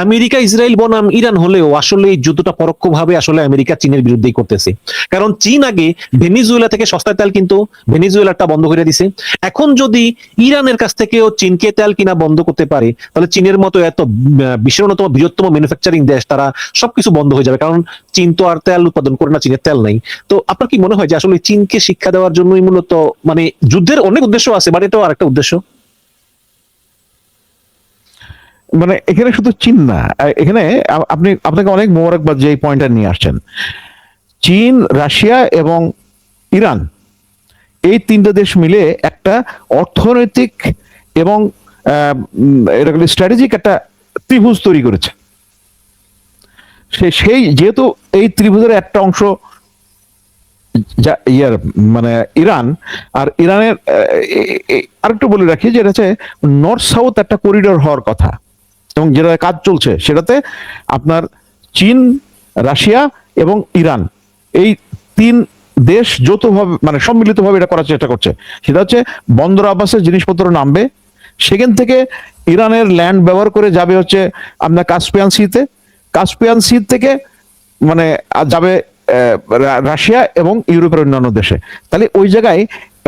আমেরিকা ইসরায়েল বনাম ইরান হলেও আসলে এই যুদ্ধটা পরোক্ষভাবে আসলে আমেরিকা চীনের বিরুদ্ধেই করতেছে। কারণ চীন আগে ভেনিজুয়েলা থেকে সস্তায় তেল কিনতো, ভেনিজুয়েলাটা বন্ধ করে দিছে। এখন যদি ইরানের কাছ থেকেও চীনকে তেল কিনা বন্ধ করতে পারে, তাহলে চীনের মতো এত বিশ্বের অন্যতম বৃহত্তম ম্যানুফ্যাকচারিং দেশ, তারা সবকিছু বন্ধ হয়ে যাবে। কারণ চীন তো আর তেল উৎপাদন করে না, চীনের তেল নাই। তো আপনার কি মনে হয় যে আসলে চীনকে শিক্ষা দেওয়ার জন্যই মূলত, মানে যুদ্ধের অনেক উদ্দেশ্য আছে, বাট এটাও আরেকটা উদ্দেশ্য? মানে এখানে শুধু চীন না, এখানে আপনাকে অনেক মোবারকবাদ যে এই পয়েন্টটা নিয়ে আসছেন। চীন, রাশিয়া এবং ইরান, এই তিনটা দেশ মিলে একটা অর্থনৈতিক এবং স্ট্র্যাটেজিক একটা ত্রিভুজ তৈরি করেছে। সেই যেহেতু এই ত্রিভুজের একটা অংশ মানে ইরান, আর ইরানের আরেকটু বলে রাখি যে এটা হচ্ছে নর্থ সাউথ একটা করিডোর হওয়ার কথা, এবং যেটা কাজ চলছে সেটাতে আপনার চীন, রাশিয়া এবং ইরান, এই তিন দেশ যৌথভাবে মানে সম্মিলিতভাবে এটা করার চেষ্টা করছে। সেটা হচ্ছে বন্দর আবাসে জিনিসপত্র নামবে, সেখান থেকে ইরানের ল্যান্ড ব্যবহার করে যাবে হচ্ছে আপনার কাস্পিয়ান সিতে, কাস্পিয়ান সি থেকে মানে যাবে রাশিয়া এবং ইউরোপের অন্যান্য দেশে। তাহলে ওই জায়গায়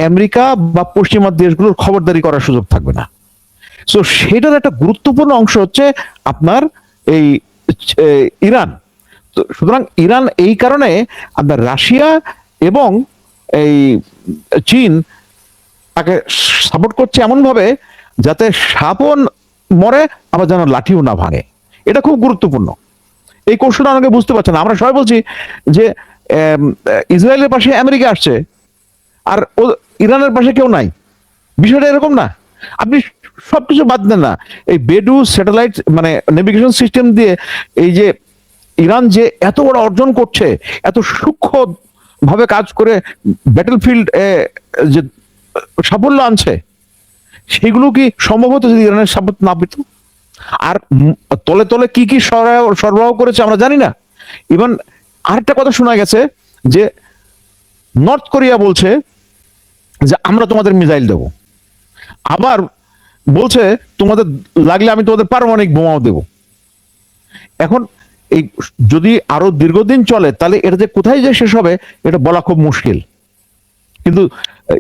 আমেরিকা বা পশ্চিমা দেশগুলোর খবরদারি করার সুযোগ থাকবে না। সো সেটার একটা গুরুত্বপূর্ণ অংশ হচ্ছে আপনার এই ইরান। তো সুতরাং ইরান এই কারণে আপনার রাশিয়া এবং এই চীন তাকে সাপোর্ট করছে এমন ভাবে যাতে সাপও মরে আবার যেন লাঠিও না ভাঙে। এটা খুব গুরুত্বপূর্ণ। এই কৌশলটা অনেকে বুঝতে পারছে না। আমরা সবাই বলছি যে ইসরায়েলের পাশে আমেরিকা আসছে আর ইরানের পাশে কেউ নাই, বিষয়টা এরকম না। আপনি সবকিছু বাদ দেন না, এই বেডু স্যাটেলাইট মানে নেভিগেশন সিস্টেম দিয়ে এই যে ইরান যে এত বড় অর্জন করছে, এত সূক্ষ্ম ভাবে কাজ করে ব্যাটলফিল্ড যে সাফল্য আনছে, সেগুলো কি সম্ভব হতো যদি ইরানের সাপোর্ট না পেত? আর তলে তলে কি কি সরবরাহ করেছে আমরা জানি না। ইভেন আরেকটা কথা শোনা গেছে যে নর্থ কোরিয়া বলছে যে আমরা তোমাদের মিসাইল দেব, আবার বলছে তোমাদের লাগলে আমি তোমাদের পারমাণবিক বোমাও দেব। এখন এই যদি আরো দীর্ঘদিন চলে তাহলে এটা যে কোথায় যে শেষ হবে এটা বলা খুব মুশকিল। কিন্তু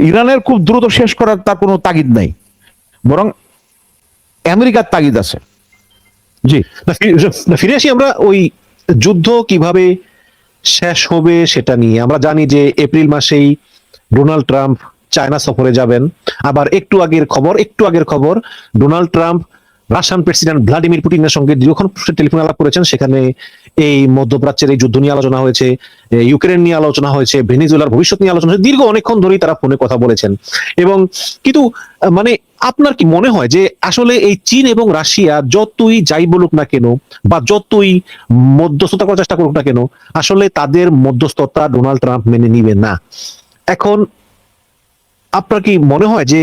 ইরানের খুব দ্রুত শেষ করার তার কোনো তাগিদ নাই, বরং আমেরিকার তাগিদ আছে। জি, ফিরে আসি আমরা ওই যুদ্ধ কিভাবে শেষ হবে সেটা নিয়ে। আমরা জানি যে এপ্রিল মাসেই ডোনাল্ড ট্রাম্প চায়না সফরে যাবেন। আবার একটু আগের খবর Donald Trump Russian president Vladimir পুতিনের সঙ্গে দীর্ঘক্ষণ টেলিফোনে আলাপ করেছেন। সেখানে এই মধ্যপ্রাচ্যের এই যুদ্ধ নিয়ে আলোচনা হয়েছে, ইউক্রেন নিয়ে আলোচনা হয়েছে, ভেনিজুয়েলার ভবিষ্যৎ নিয়ে আলোচনা হয়েছে। দীর্ঘ অনেকক্ষণ ধরেই তারা ফোনে কথা বলেছেন। এবং কিন্তু মানে আপনার কি মনে হয় যে আসলে এই চীন এবং রাশিয়া যতই যাই বলুক না কেন বা যতই মধ্যস্থতা করার চেষ্টা করুক না কেন, আসলে তাদের মধ্যস্থতা ডোনাল্ড ট্রাম্প মেনে নিবে না? এখন আপনার কি মনে হয় যে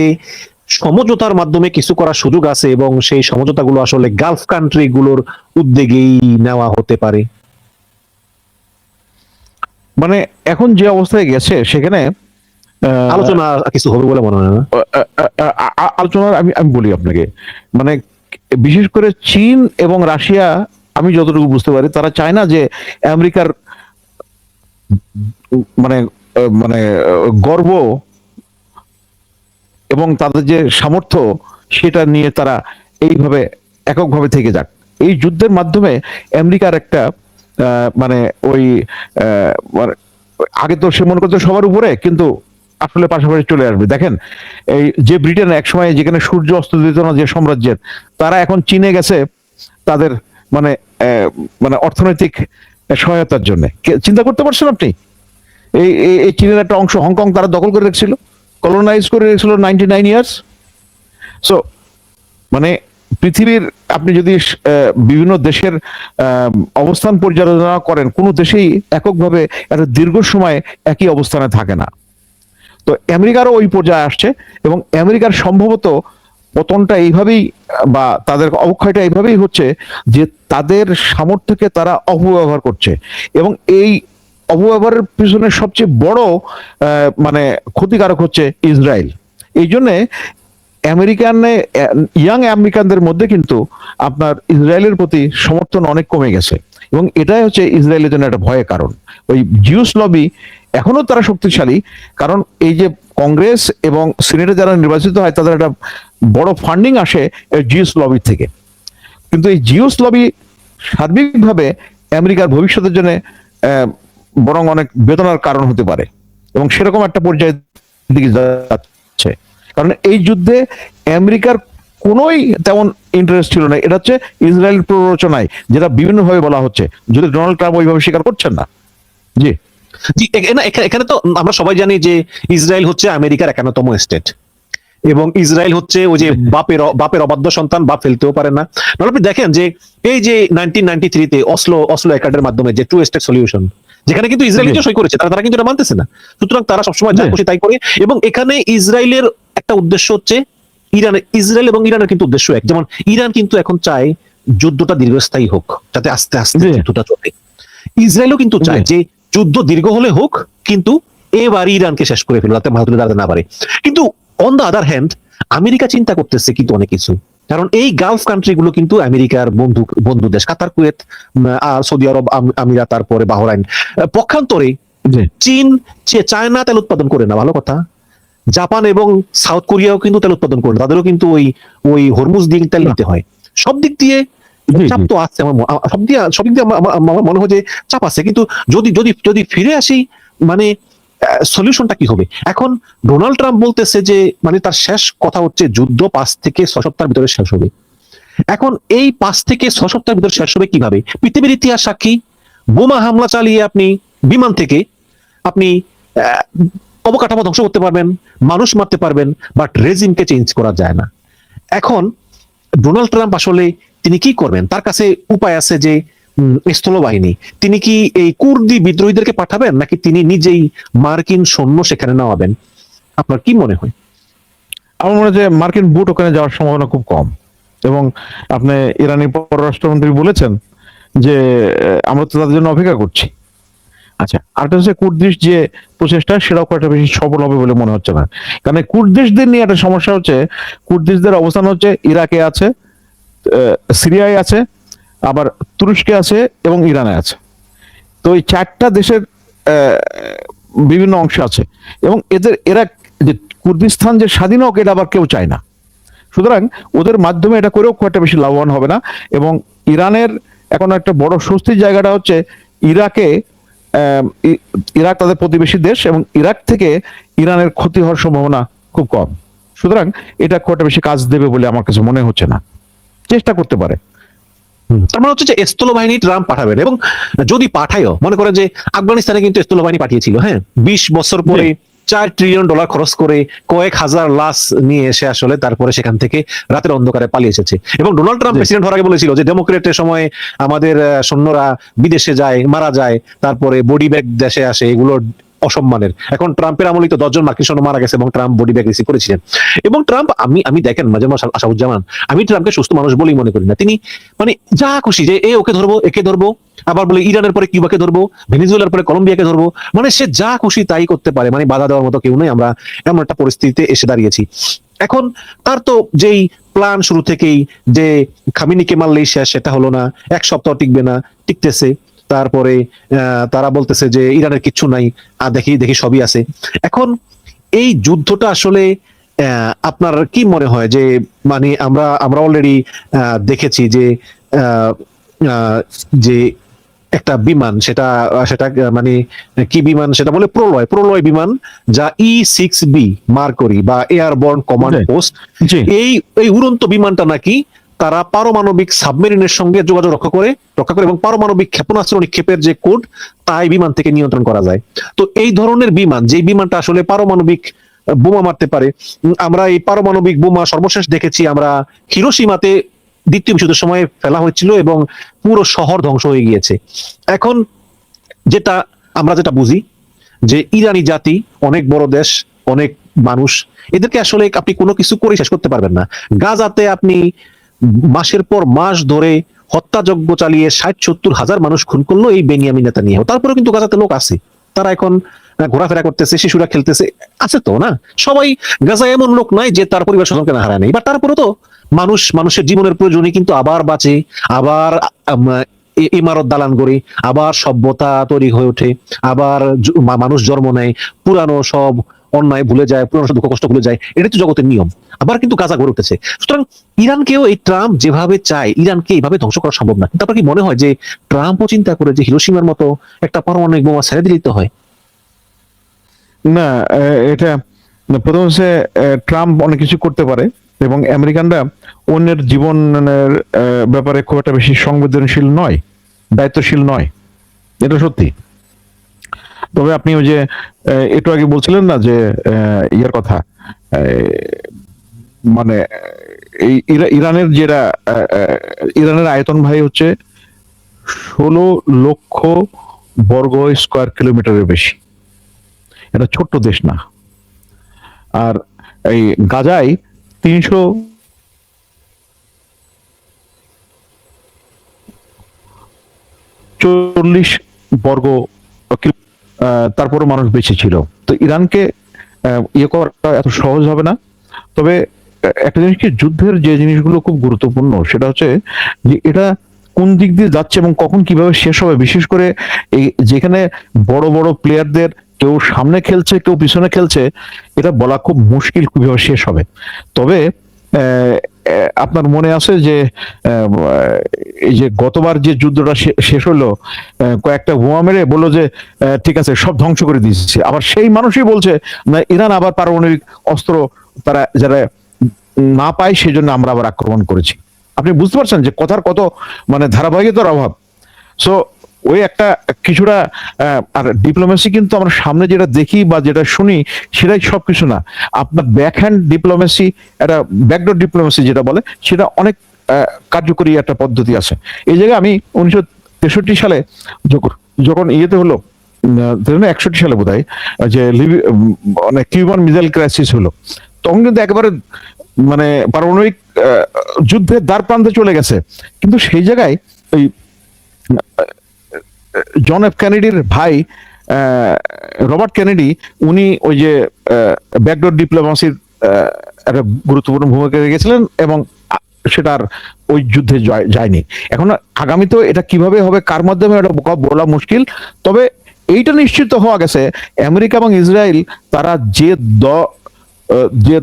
সমঝোতার মাধ্যমে কিছু করার সুযোগ আছে এবং সেই সমঝোতাগুলো আসলে গালফ কান্ট্রি গুলোর উদ্যোগেই নেওয়া হতে পারে? মানে এখন যে অবস্থায় গেছে সেখানে আলোচনা কিছু হবে বলে মনে হয় না। আলোচনার আমি বলি আপনাকে, মানে বিশেষ করে চীন এবং রাশিয়া, আমি যতটুকু বুঝতে পারি তারা চায় না যে আমেরিকার মানে মানে গর্ব এবং তাদের যে সামর্থ্য সেটা নিয়ে তারা এইভাবে এককভাবে থেকে যাক। এই যুদ্ধের মাধ্যমে আমেরিকার একটা মানে ওই আগে তো সে মনে করতো সবার উপরে, কিন্তু আসলে পাশাপাশি চলে আসবে। দেখেন এই যে ব্রিটেন একসময় যেখানে সূর্য অস্ত দিত না যে সাম্রাজ্যের, তারা এখন চীনে গেছে তাদের মানে মানে অর্থনৈতিক সহায়তার জন্য। চিন্তা করতে পারছেন আপনি? এই চীনের একটা অংশ হংকং তারা দখল করে রেখেছিল, কলোনাইজ করে রেখেছিল 99 ইয়ার্স। সো মানে পৃথিবীর আপনি যদি বিভিন্ন দেশের অবস্থান পর্যালোচনা করেন, কোনো দেশেই এককভাবে এত দীর্ঘ সময় একই অবস্থানে থাকে না। তো আমেরিকারও ওই পর্যায়ে আসছে, এবং আমেরিকার সম্ভবত পতনটা এইভাবেই বা তাদের অবক্ষয়টা এইভাবেই হচ্ছে যে তাদের সামর্থ্যকে তারা অপব্যবহার করছে, এবং এই অপব্যবহারের পিছনে সবচেয়ে বড় মানে ক্ষতিকারক হচ্ছে ইসরায়েল। এই জন্যে ইয়াং আমেরিকানদের মধ্যে কিন্তু আপনার ইসরায়েলের প্রতি সমর্থন অনেক কমে গেছে, এবং এটাই হচ্ছে ইসরায়েলের জন্য একটা ভয়ের কারণ। ওই জিউস লবি এখনো তারা শক্তিশালী, কারণ এই যে কংগ্রেস এবং সিনেটে যারা নির্বাচিত হয় তাদের একটা বড় ফান্ডিং আসে জিউস লবি থেকে। কিন্তু এই জিউস লবি সার্বিকভাবে আমেরিকার ভবিষ্যতের জন্য বরং অনেক বেদনার কারণ হতে পারে, এবং সেরকম একটা পর্যায়ের দিকে যাচ্ছে। কারণ এই যুদ্ধে আমেরিকার কোনোই তেমন ইন্টারেস্ট ছিল না, এটা হচ্ছে ইসরায়েলের প্ররোচনায়, যেটা বিভিন্নভাবে বলা হচ্ছে, যদি ডোনাল্ড ট্রাম্প ওইভাবে স্বীকার করছেন না। জি জি, এখানে তো আমরা সবাই জানি যে ইসরায়েল হচ্ছে আমেরিকার 51তম স্টেট, এবং ইসরায়েল হচ্ছে ওই যে বাপের অবাধ্য সন্তান, বাপ ফেলতেও পারে না। নাহলে আপনি দেখেন যে এই যে 1993-তে অসলো অ্যাকর্ডের মাধ্যমে যে টু স্টেট সলিউশন, যেখানে কিন্তু ইসরায়েল নিজে সই করেছে, তারা কিন্তু এটা মানতেছে না। সুতরাং তারা সবসময় যা খুশি তাই করে, এবং এখানে ইসরায়েলের একটা উদ্দেশ্য হচ্ছে ইসরায়েল এবং ইরানের কিন্তু উদ্দেশ্য এক। যেমন ইরান কিন্তু এখন চায় যুদ্ধটা দীর্ঘস্থায়ী হোক, যাতে আস্তে আস্তে যুদ্ধটা চলে। ইসরায়েলও কিন্তু চায় যে যুদ্ধ দীর্ঘ হলে হোক, কিন্তু এবার ইরানকে শেষ করে ফেলো, যাতে মাথা তুলে দাঁড়াতে না পারে। কিন্তু on the other hand America চিন্তা করতেছে কিন্তু অনেক কিছু, কারণ এই গালফ কান্ট্রি গুলো কিন্তু আমেরিকার বন্ধু দেশ। কাতার, কুয়েত, আর সৌদি আরব, আমিরাত, তারপরে বাহরাইন। পক্ষান্তরে চীন, চায়না তেল উৎপাদন করে না, ভালো কথা। জাপান এবং সাউথ কোরিয়াও কিন্তু তেল উৎপাদন করে, তাদেরও কিন্তু ওই হরমুজ দিয়ে তেল নিতে হয়। সব দিক দিয়ে চাপ তো আছে, সব দিক দিয়ে আমার মনে হয় যে চাপ আছে। কিন্তু যদি যদি যদি ফিরে আসি, মানে সলিউশনটা কি হবে? এখন ডোনাল্ড ট্রাম্প বলতেছে যে মানে তার শেষ কথা হচ্ছে যুদ্ধ 5 থেকে 6 সপ্তাহের ভিতরে শেষ হবে। এখন এই 5 থেকে 6 সপ্তাহের ভিতরে শেষ হবে কিভাবে? পৃথিবীর ইতিহাস সাক্ষী, বোমা হামলা চালিয়ে আপনি বিমান থেকে আপনি অবকাঠামো ধ্বংস করতে পারবেন, মানুষ মারতে পারবেন, বাট রেজিমকে চেঞ্জ করা যায় না। এখন ডোনাল্ড ট্রাম্প আসলে তিনি কি করবেন? তার কাছে উপায় আছে যে স্থলবাহিনী। তিনি কি এই কুর্দি বিদ্রোহীদেরকে পাঠাবেন, নাকি তিনি নিজেই মার্কিন সৈন্য সেখানে নামাবেন? আপনার কি মনে হয়? আমার মনে হয় যে মার্কিন বুট ওখানে যাওয়ার সম্ভাবনা খুব কম, এবং আপনি ইরানি পররাষ্ট্রমন্ত্রী বলেছেন যে আমরা তো তাদের জন্য অপেক্ষা করছি। আচ্ছা, আরেকটা হচ্ছে কুর্দিশ যে প্রচেষ্টা, সেটাও খুব একটা বেশি সফল হবে বলে মনে হচ্ছে না। কারণ কুর্দিশদের নিয়ে একটা সমস্যা হচ্ছে, কুর্দিশদের অবস্থান হচ্ছে ইরাকে আছে, সিরিয়ায় আছে, আবার তুরস্কে আছে, এবং ইরানে আছে। তো এই 4টা দেশের বিভিন্ন অংশ আছে, এবং এরা যে কুর্দিস্তান যে স্বাধীন হোক এটা আবার কেউ চায় না। সুতরাং ওদের মাধ্যমে এটা করেও খুব একটা বেশি লাভবান হবে না। এবং ইরানের এখন একটা বড় স্বস্তির জায়গাটা হচ্ছে ইরাকে, ইরাক তাদের প্রতিবেশী দেশ, এবং ইরাক থেকে ইরানের ক্ষতি হওয়ার সম্ভাবনা খুব কম। সুতরাং এটা খুব একটা বেশি কাজ দেবে বলে আমার কাছে মনে হচ্ছে না। চেষ্টা করতে পারে। তার মানে হচ্ছে যে স্থলবাহিনী ট্রাম্প পাঠাবেন, এবং যদি পাঠায়ও, মনে করে যে আফগানিস্তানে কিন্তু স্থলবাহিনী পাঠিয়েছিল, হ্যাঁ, 20 বছর পরে $4 ট্রিলিয়ন খরচ করে কয়েক হাজার লাশ নিয়ে এসে আসলে তারপরে সেখান থেকে রাতের অন্ধকারে পালিয়ে এসেছে। এবং ডোনাল্ড ট্রাম্প প্রেসিডেন্ট হওয়ার আগে বলেছিল যে ডেমোক্রেটের সময় আমাদের সৈন্যরা বিদেশে যায়, মারা যায়, তারপরে বডি ব্যাগ দেশে আসে, এগুলো অসম্মানের। এখন ট্রাম্পের আমলেই তো 10 জন মার্কিন সৈন্য মারা গেছে, এবং ট্রাম্প বডি ব্যাগ রিসিভ করেছিলেন। এবং ট্রাম্প, আমি দেখেন মাঝে মাঝে আসাদুজ্জামান, আমি ট্রাম্পকে সুস্থ মানুষ বলেই মনে করি না। তিনি মানে যা খুশি যে ওকে ধরবো, একে ধরবো, আবার বলে ইরানের পরে কিউবাকে ধরবো, ভেনিজুয়েলার পরে কলম্বিয়াকে ধরবো, মানে সে যা খুশি তাই করতে পারে, মানে বাধা দেওয়ার মতো কেউ নেই। আমরা এমন একটা পরিস্থিতিতে এসে দাঁড়িয়েছি। এখন তার তো যেই প্ল্যান শুরু থেকেই যে খামেনিকে মারলেই শেষ, সেটা হলো না, 1 সপ্তাহ টিকবে না, টিকতেছে। তারপরে তারা বলতেছে যে ইরানের কিচ্ছু নাই, আর দেখি দেখি সবই আছে। এখন এই যুদ্ধটা আসলে আপনার কি মনে হয় যে মানে আমরা অলরেডি দেখেছি যে যে একটা বিমান, সেটা সেটা মানে কি বিমান সেটা বলে, প্রলয় বিমান, যা E-6B মার্করি বা এয়ারবর্ন কমান্ড পোস্ট, এই উড়ন্ত বিমানটা নাকি তারা পারমাণবিক সাবমেরিনের সঙ্গে যোগাযোগ রক্ষা করে এবং পারমাণবিক ক্ষেপণাস্ত্র নিক্ষেপের যে কোড তাই বিমান থেকে নিয়ন্ত্রণ করা যায়। তো এই ধরনের বিমান, যে বিমানটা আসলে পারমাণবিক বোমা মারতে পারে, আমরা এই পারমাণবিক বোমা সর্বশেষ দেখেছি আমরা হিরোশিমাতে দ্বিতীয় বিশ্বযুদ্ধের সময় ফেলা হয়েছিল এবং পুরো শহর ধ্বংস হয়ে গিয়েছে। এখন আমরা যেটা বুঝি যে ইরানি জাতি অনেক বড় দেশ, অনেক মানুষ, এদেরকে আসলে আপনি কোনো কিছু করে শেষ করতে পারবেন না। গাজাতে আপনি মাসের পর মাস ধরে হত্যাযজ্ঞ চালিয়ে 60-70 হাজার মানুষ খুন করলো এই বেনিয়ামিন নেতানিয়াহু। তারপরে কিন্তু গাজাতে লোক আছে, তারা এখন ঘোরাফেরা করতেছে, শিশুরা খেলতেছে, আছে তো না? সবাই গাজা এমন লোক নাই যে তার পরিবার স্বজনকে না হারায় নাই। বাট তারপরে তো মানুষের জীবনের প্রয়োজনে কিন্তু আবার বাঁচে, আবার ইমারত দালান করে, আবার সভ্যতা তৈরি হয়ে ওঠে, আবার মানুষ জন্ম নেয়, পুরানো সব অন্যায় ভুলে যায়, পুরানো সব দুঃখ কষ্ট ভুলে যায়। এটা তো জগতের নিয়ম। আবার কিন্তু গাজা গড়ে উঠেছে। সুতরাং ইরানকেও এই ট্রাম্প যেভাবে চায়, ইরানকে এইভাবে ধ্বংস করা সম্ভব না। কিন্তু আপনার কি মনে হয় যে ট্রাম্পও চিন্তা করে যে হিরোশিমার মতো একটা পারমাণবিক বোমা ছেড়ে দিতে হয়? না, এটা প্রথম হচ্ছে ট্রাম্প অনেক কিছু করতে পারে এবং আমেরিকানরা অন্যের জীবনের ব্যাপারে খুব একটা বেশি সংবেদনশীল নয়, দায়িত্বশীল নয়, এটা সত্যি। তবে আপনি ওই যে একটু আগে বলছিলেন না যে ইয়ার কথা, মানে এই ইরানের যেটা ইরানের আয়তন ভাই হচ্ছে 16 লক্ষ বর্গ স্কোয়ার কিলোমিটারের বেশি। এটা ছোট্ট দেশ না। আর এই গাজায় 340 বর্গ তারপরে মানুষ বেঁচে ছিল। তো ইরানকে ইয়ে করা এত সহজ হবে না। তবে একটা জিনিস কি, যুদ্ধের যে জিনিসগুলো খুব গুরুত্বপূর্ণ সেটা হচ্ছে যে এটা কোন দিক দিয়ে যাচ্ছে এবং কখন কিভাবে শেষ হবে। বিশেষ করে এই যেখানে বড় বড় প্লেয়ারদের কেউ সামনে খেলছে কেউ পিছনে খেলছে, এটা বলা খুব মুশকিল কিভাবে শেষ হবে। তবে আপনার মনে আছে যে এই যে গতবার যে যুদ্ধটা শেষ হলো, কয়েকটা বোমা মেরে বললো যে ঠিক আছে সব ধ্বংস করে দিয়েছে। আবার সেই মানুষই বলছে না, ইরান আবার পারমাণবিক অস্ত্র তারা যারা না পায় সেই জন্য আমরা আবার আক্রমণ করেছি। আপনি বুঝতে পারছেন যে কথার কত মানে ধারাবাহিকতার অভাব। সো ওই একটা কিছুটা আর ডিপ্লোমেসি কিন্তু আমরা সামনে যেটা দেখি বা যেটা শুনি সেটাই সবকিছু না। আপনার ব্যাক হ্যান্ড ডিপ্লোমেসি, একটা ব্যাকডোর ডিপ্লোমেসি যেটা বলে, সেটা অনেক কার্যকরী একটা পদ্ধতি আছে। এই জায়গায় আমি 1963 সালে যখন ইয়েতে হলো 61 সালে বোধ হয় যে মানে কিউবান মিসাইল ক্রাইসিস হলো, তখন কিন্তু একেবারে মানে পারমাণবিক যুদ্ধের দ্বার প্রান্তে চলে গেছে। কিন্তু সেই জায়গায় ওই জন এফ কেনেডির ভাই রবার্ট কেনেডি, উনি ওই যে ব্যাকডোর ডিপ্লোমেসির একটা গুরুত্বপূর্ণ ভূমিকা রেখেছিলেন এবং সেটার ওই যুদ্ধে যায়নি। এখন আগামীতেও এটা কিভাবে হবে, কার মাধ্যমে এটা বলা মুশকিল। তবে এইটা নিশ্চিত হওয়া গেছে, আমেরিকা এবং ইসরায়েল তারা যে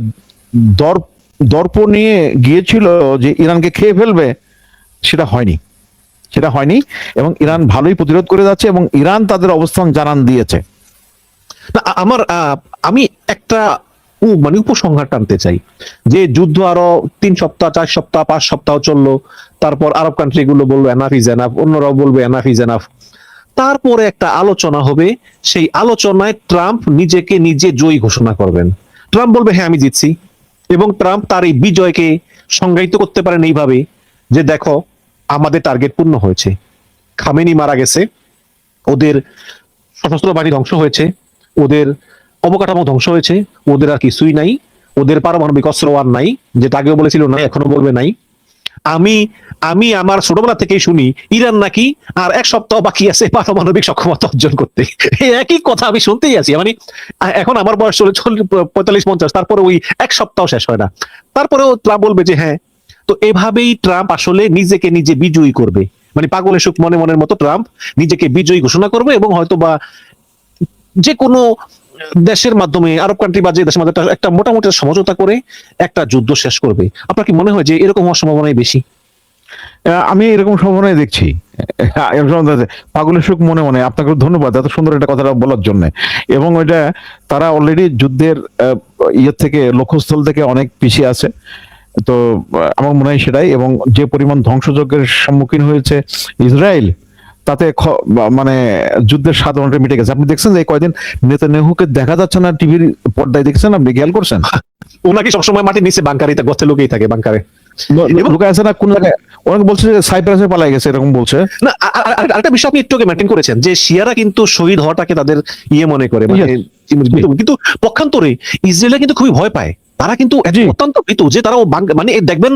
দর্প নিয়ে গিয়েছিল যে ইরানকে খেয়ে ফেলবে, সেটা হয়নি এবং ইরান ভালোই প্রতিরোধ করে যাচ্ছে এবং ইরান তাদের অবস্থান জানান দিয়েছে। আমি একটা মানে উপসংহার টানতে চাই যে যুদ্ধ আরো 3 সপ্তাহ 4 সপ্তাহ 5 সপ্তাহ চললো, তারপর আরব কান্ট্রি গুলো বললো এনাফ ইজ এনাফ, অন্যরাও বলবে এনাফ ইজ এনাফ। তারপরে একটা আলোচনা হবে, সেই আলোচনায় ট্রাম্প নিজেকে নিজে জয়ী ঘোষণা করবেন। ট্রাম্প বলবে হ্যাঁ আমি জিতছি, এবং ট্রাম্প তার এই বিজয়কে সংজ্ঞায়িত করতে পারেন এইভাবে যে দেখো আমাদের টার্গেট পূর্ণ হয়েছে, খামেনি মারা গেছে, ওদের সশস্ত্র বাহিনী ধ্বংস হয়েছে, ওদের অবকাঠামো ধ্বংস হয়েছে, ওদের আর কিছুই নাই, ওদের পারমাণবিক অস্ত্র আর নাই, যেটা আগেও বলেছিল নাই এখনো বলবে নাই। আমি আমার ছোটবেলা থেকেই শুনি ইরান নাকি আর 1 সপ্তাহ বাকি আছে পারমাণবিক সক্ষমতা অর্জন করতে। এই একই কথা আমি শুনতেই আছি, মানে এখন আমার বয়স চলে 45-50, তারপরে ওই 1 সপ্তাহ শেষ হয় না, তারপরেও ট্রাম্প বলবে যে হ্যাঁ। তো এভাবেই ট্রাম্প আসলে নিজেকে নিজে বিজয়ী করবে, মানে পাগলের সুখ মনের মতো ট্রাম্প নিজেকে বিজয়ী ঘোষণা করবে এবং হয়তোবা যে কোনো দেশের মাধ্যমে, আরব কান্ট্রি বা যে দেশের মাধ্যমে একটা মোটামুটি সমঝোতা করে একটা যুদ্ধ শেষ করবে। আপনার কি মনে হয় যে এরকম হওয়ার সম্ভাবনাই বেশি? আমি এরকম সম্ভাবনাই দেখছি। পাগলের সুখ মনে। আপনাকে ধন্যবাদ এত সুন্দর একটা কথাটা বলার জন্য। এবং ওইটা তারা অলরেডি যুদ্ধের ইয়ে থেকে, লক্ষ্যস্থল থেকে অনেক পিছিয়ে আছে তো আমার মনে হয় সেটাই, এবং যে পরিমাণ ধ্বংসযজ্ঞের সম্মুখীন হয়েছে ইসরায়েল, তাতে মানে যুদ্ধের স্বাদ অনেকটা মিটে গেছে। আপনি দেখছেন যে এই কয়দিন নেতানিয়াহুকে দেখা যাচ্ছে না টিভির পর্দায়, দেখছেন আপনি, খেয়াল করছেন? ওনাকে সবসময় মাটির নিচে বাংকারে, গর্তে লুকিয়ে থাকে বাংকারে। লোকে আছে না কোন জায়গায়, অনেকে বলছে যে সাইপ্রাসে পালাই গেছে, এরকম বলছে। না, আরেকটা বিষয় আপনি একটু মেনটেন করেছেন যে শিয়ারা কিন্তু শহীদ হওয়াটাকে তাদের মনে করে, মানে কিন্তু পক্ষান্তরে ইসরায়েলে কিন্তু খুবই ভয় পায়। তারা কিন্তু জি। অত্যন্ত ভীতু যে তারা মানে দেখবেন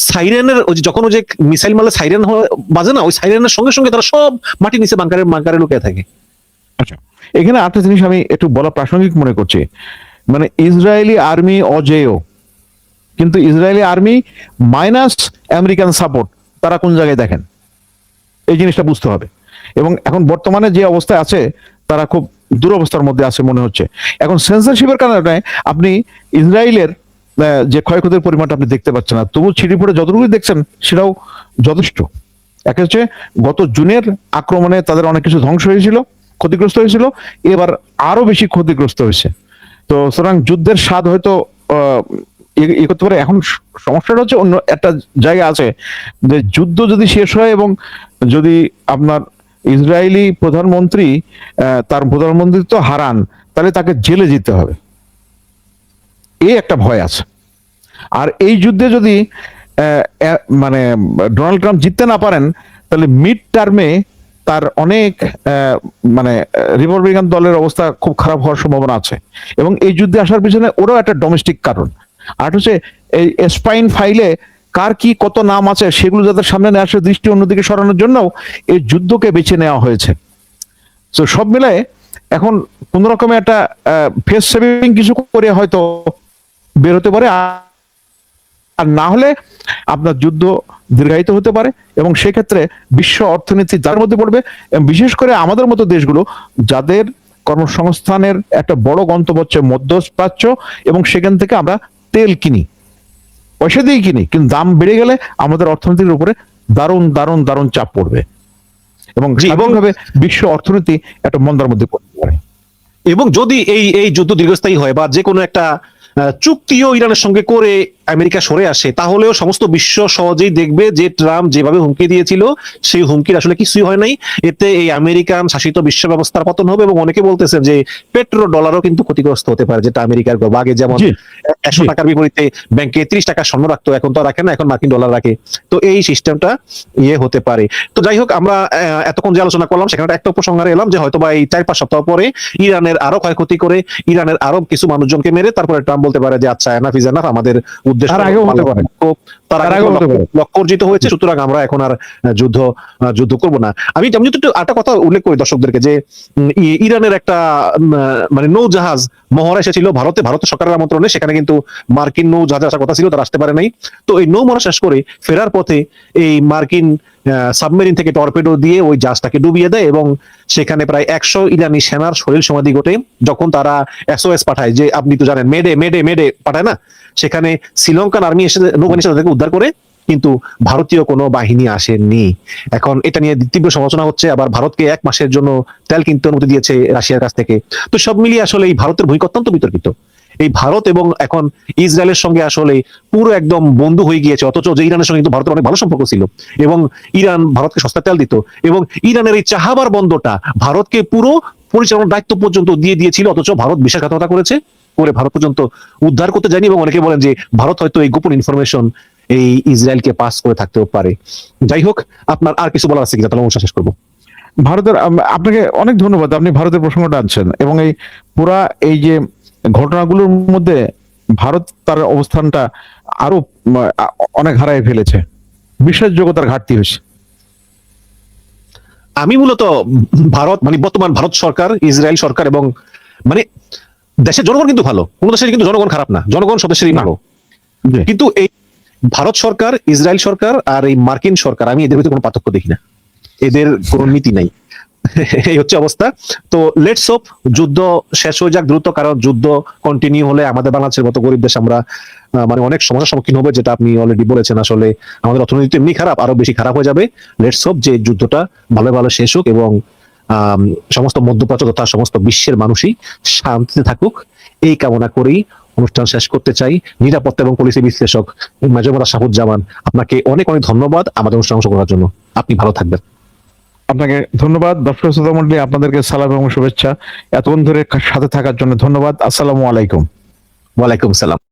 সাইরেনের যখন ওই যে মিসাইল মারলে সাইরেন বাজে না, ওই সাইরেনের সঙ্গে সঙ্গে তারা সব মাটির নিচে বাংকারে লুকিয়ে থাকে। আচ্ছা, এখানে একটা জিনিস আমি একটু বলা প্রাসঙ্গিক মনে করছি, মানে ইসরায়েলি আর্মি অজেয়, কিন্তু Israeli army minus American support, তারা কোন জায়গায় দেখেন, এই জিনিসটা বুঝতে হবে। এবং এখন বর্তমানে যে অবস্থায় আছে, তারা খুব দুরবস্থার মধ্যে আছে মনে হচ্ছে। এখন সেন্সরশিপের কারণে আপনি ইসরায়েলের যে ক্ষয়ক্ষতির পরিমাণটা আপনি দেখতে পাচ্ছেন না, তবু ছিটি ফুটে যতটুকু দেখছেন সেটাও যথেষ্ট। এক হচ্ছে গত জুনের আক্রমণে তাদের অনেক কিছু ধ্বংস হয়েছিল, ক্ষতিগ্রস্ত হয়েছিল, এবার আরো বেশি ক্ষতিগ্রস্ত হয়েছে। তো সুতরাং যুদ্ধের স্বাদ হয়তো করতে পারে। এখন সমস্যাটা হচ্ছে অন্য একটা জায়গা আছে, যে যুদ্ধ যদি শেষ হয় এবং যদি আপনার ইসরায়েলি প্রধানমন্ত্রী তার প্রধানমন্ত্রিত্ব হারান, তাহলে তাকে জেলে যেতে হবে, এই একটা ভয় আছে। আর এই যুদ্ধে যদি মানে ডোনাল্ড ট্রাম্প জিততে না পারেন, তাহলে মিড টার্মে তার অনেক মানে রিপাবলিকান দলের অবস্থা খুব খারাপ হওয়ার সম্ভাবনা আছে। এবং এই যুদ্ধে আসার পিছনে ওরাও একটা ডোমেস্টিক কারণ। আর হচ্ছে এই স্পাইন ফাইলে কার কি কত নাম আছে, সেগুলো যাদের সামনে নিয়ে আসে, দৃষ্টি অন্যদিকে সরানোর জন্য এই যুদ্ধকে বেছে নেওয়া হয়েছে। তো সব মিলায় এখন কোন রকমে একটা ফেস সেভিং কিছু করে হয়তো বের হতে পারে, আর না হলে আপনার যুদ্ধ দীর্ঘায়িত হতে পারে, এবং সেক্ষেত্রে বিশ্ব অর্থনীতি যার মধ্যে পড়বে, এবং বিশেষ করে আমাদের মতো দেশগুলো যাদের কর্মসংস্থানের একটা বড় গন্তব্য হচ্ছে মধ্যপ্রাচ্য, এবং সেখান থেকে আমরা তেল কিনি, পয়সা দিয়ে কিনি, কিন্তু দাম বেড়ে গেলে আমাদের অর্থনীতির উপরে দারুণ দারুণ দারুণ চাপ পড়বে, এবং স্বাভাবিকভাবে বিশ্ব অর্থনীতি একটা মন্দার মধ্যে পড়তে পারে। এবং যদি এই যুদ্ধ দীর্ঘস্থায়ী হয় বা যে কোনো একটা চুক্তিও ইরানের সঙ্গে করে আমেরিকা সরে আসে, তাহলেও সমস্ত বিশ্ব সহজেই দেখবে যে ট্রাম্প যেভাবে হুমকি দিয়েছিল সেই হুমকির আসলে কিছুই হয় নাই। এতে এই আমেরিকান শাসিত বিশ্ব ব্যবস্থার পতন হবে, এবং অনেকে বলতেছেন যে পেট্রো ডলারও কিন্তু ক্ষতিগ্রস্ত হতে পারে, যেটা আমেরিকার গর্ব। আগে যেমন 100 টাকার বিপরীতে ব্যাংকে 30 টাকা স্বর্ণ রাখতো, এখন তো রাখে না, এখন মার্কিন ডলার রাখে। তো এই সিস্টেমটা হতে পারে। তো যাই হোক, আমরা এতক্ষণ যে আলোচনা করলাম সেখানে একটা উপসংহারে এলাম যে হয়তো বা এই 4-5 সপ্তাহ পরে ইরানের আরো ক্ষয়ক্ষতি করে, ইরানের আরো কিছু মানুষজনকে মেরে তারপরে ট্রাম্প বলতে পারে যে আচ্ছা, এনাফ ইজ এনাফ, আমাদের উদ্দেশ্য লক্ষ্য অর্জিত হয়েছে, সুতরাং আমরা এখন আর যুদ্ধ করব না। আমি যদি একটু একটা কথা উল্লেখ করি দর্শকদেরকে, যে ইরানের একটা মানে নৌজাহাজ মহড়া এসেছিল ভারতের সরকারের আমন্ত্রণে, সেখানে কিন্তু মার্কিন নৌজাহাজ আসার কথা ছিল, তারা আসতে পারে নাই। তো এই নৌমহড়া শেষ করে ফেরার পথে এই মার্কিন সাবমেরিন থেকে টর্পেডো দিয়ে ওই জাহাজটাকে ডুবিয়ে দেয়, এবং সেখানে প্রায় 100 ইরানি সেনার শরীর সমাধি ঘটে। যখন তারা SOS পাঠায়, যে আপনি তো জানেন মেডে মেডে মেডে পাঠায় না, সেখানে শ্রীলঙ্কান আর্মি এসে নৌবাহিনী তাদেরকে উদ্ধার করে, কিন্তু ভারতীয় কোনো বাহিনী আসেনি। এখন এটা নিয়ে তীব্র সমালোচনা হচ্ছে। আবার ভারতকে 1 মাসের জন্য তেল কিনতে অনুমতি দিয়েছে রাশিয়ার কাছ থেকে। তো সব মিলিয়ে আসলে এই ভারতের ভূমিকা অত্যন্ত বিতর্কিত। এই ভারত এবং এখন ইসরায়েলের সঙ্গে আসলে পুরো একদম বন্ধু হয়ে গিয়েছে, অথচ যে ইরানের সঙ্গে কিন্তু ভারতের অনেক ভালো সম্পর্ক ছিল, এবং ইরান ভারতকে সস্তা তেল দিত, এবং ইরানের এই চাহাবার বন্দরটা ভারতকে পুরো পরিচালনার দায়িত্ব পর্যন্ত দিয়ে দিয়েছিল, অথচ ভারত বিশ্বাসঘাতকতা করেছে, করে ভারত পর্যন্ত উদ্ধার করতে যায়নি। এবং অনেকে বলেন যে ভারত হয়তো এই গোপন ইনফরমেশন এই ইসরায়েলকে পাস করে থাকতেও পারে। যাই হোক, আপনার আর কিছু বলার আছে কিনা, তাহলে অনুষ্ঠান শেষ করবো। ভারতের আপনাকে অনেক ধন্যবাদ, আপনি ভারতের প্রসঙ্গটা আনছেন, এবং এই পুরা এই যে ঘটনাগুলোর মধ্যে ভারত তার অবস্থানটা আরো অনেক হারায় ফেলেছে, বিশ্বাসযোগ্যতার ঘাটতি হয়েছে। আমি মূলত ভারত মানে বর্তমান ভারত সরকার, ইসরায়েল সরকার, এবং মানে দেশের জনগণ কিন্তু ভালো, কোন দেশের কিন্তু জনগণ খারাপ না, জনগণ সব দেশেরই ভালো, কিন্তু এই ভারত সরকার, ইসরায়েল সরকার আর এই মার্কিন সরকার, আমি এদের ভিতরে কোনো পার্থক্য দেখি না, এদের কোনো নীতি নাই। এই হচ্ছে অবস্থা। তো লেটস হোপ যুদ্ধ শেষ হয়ে যাক দ্রুত, কারণ যুদ্ধ কন্টিনিউ হলে আমাদের বাংলাদেশের মতো গরিব দেশ আমরা মানে অনেক সমস্যার সম্মুখীন হবে, যেটা আপনি অলরেডি বলেছেন। আসলে আমাদের অর্থনীতি এমনি খারাপ, আরো বেশি খারাপ হয়ে যাবে। লেটস হোপ যে যুদ্ধটা ভালো ভালো শেষ হোক, এবং সমস্ত মধ্যপ্রাচ্য তথা সমস্ত বিশ্বের মানুষই শান্তিতে থাকুক, এই কামনা করেই অনুষ্ঠান শেষ করতে চাই। নিরাপত্তা এবং পলিসি বিশ্লেষক মেজর মোহাম্মদ আশরাফুজ্জামান, আপনাকে অনেক অনেক ধন্যবাদ আমাদের অনুষ্ঠানে অংশগ্রহণ করার জন্য। আপনি ভালো থাকবেন। আপনাকে ধন্যবাদ। দর্শক শ্রোতা মণ্ডলী, আপনাদেরকে সালাম এবং শুভেচ্ছা। এতক্ষণ ধরে সাথে থাকার জন্য ধন্যবাদ। আসসালামু আলাইকুম। ওয়ালাইকুম সালাম।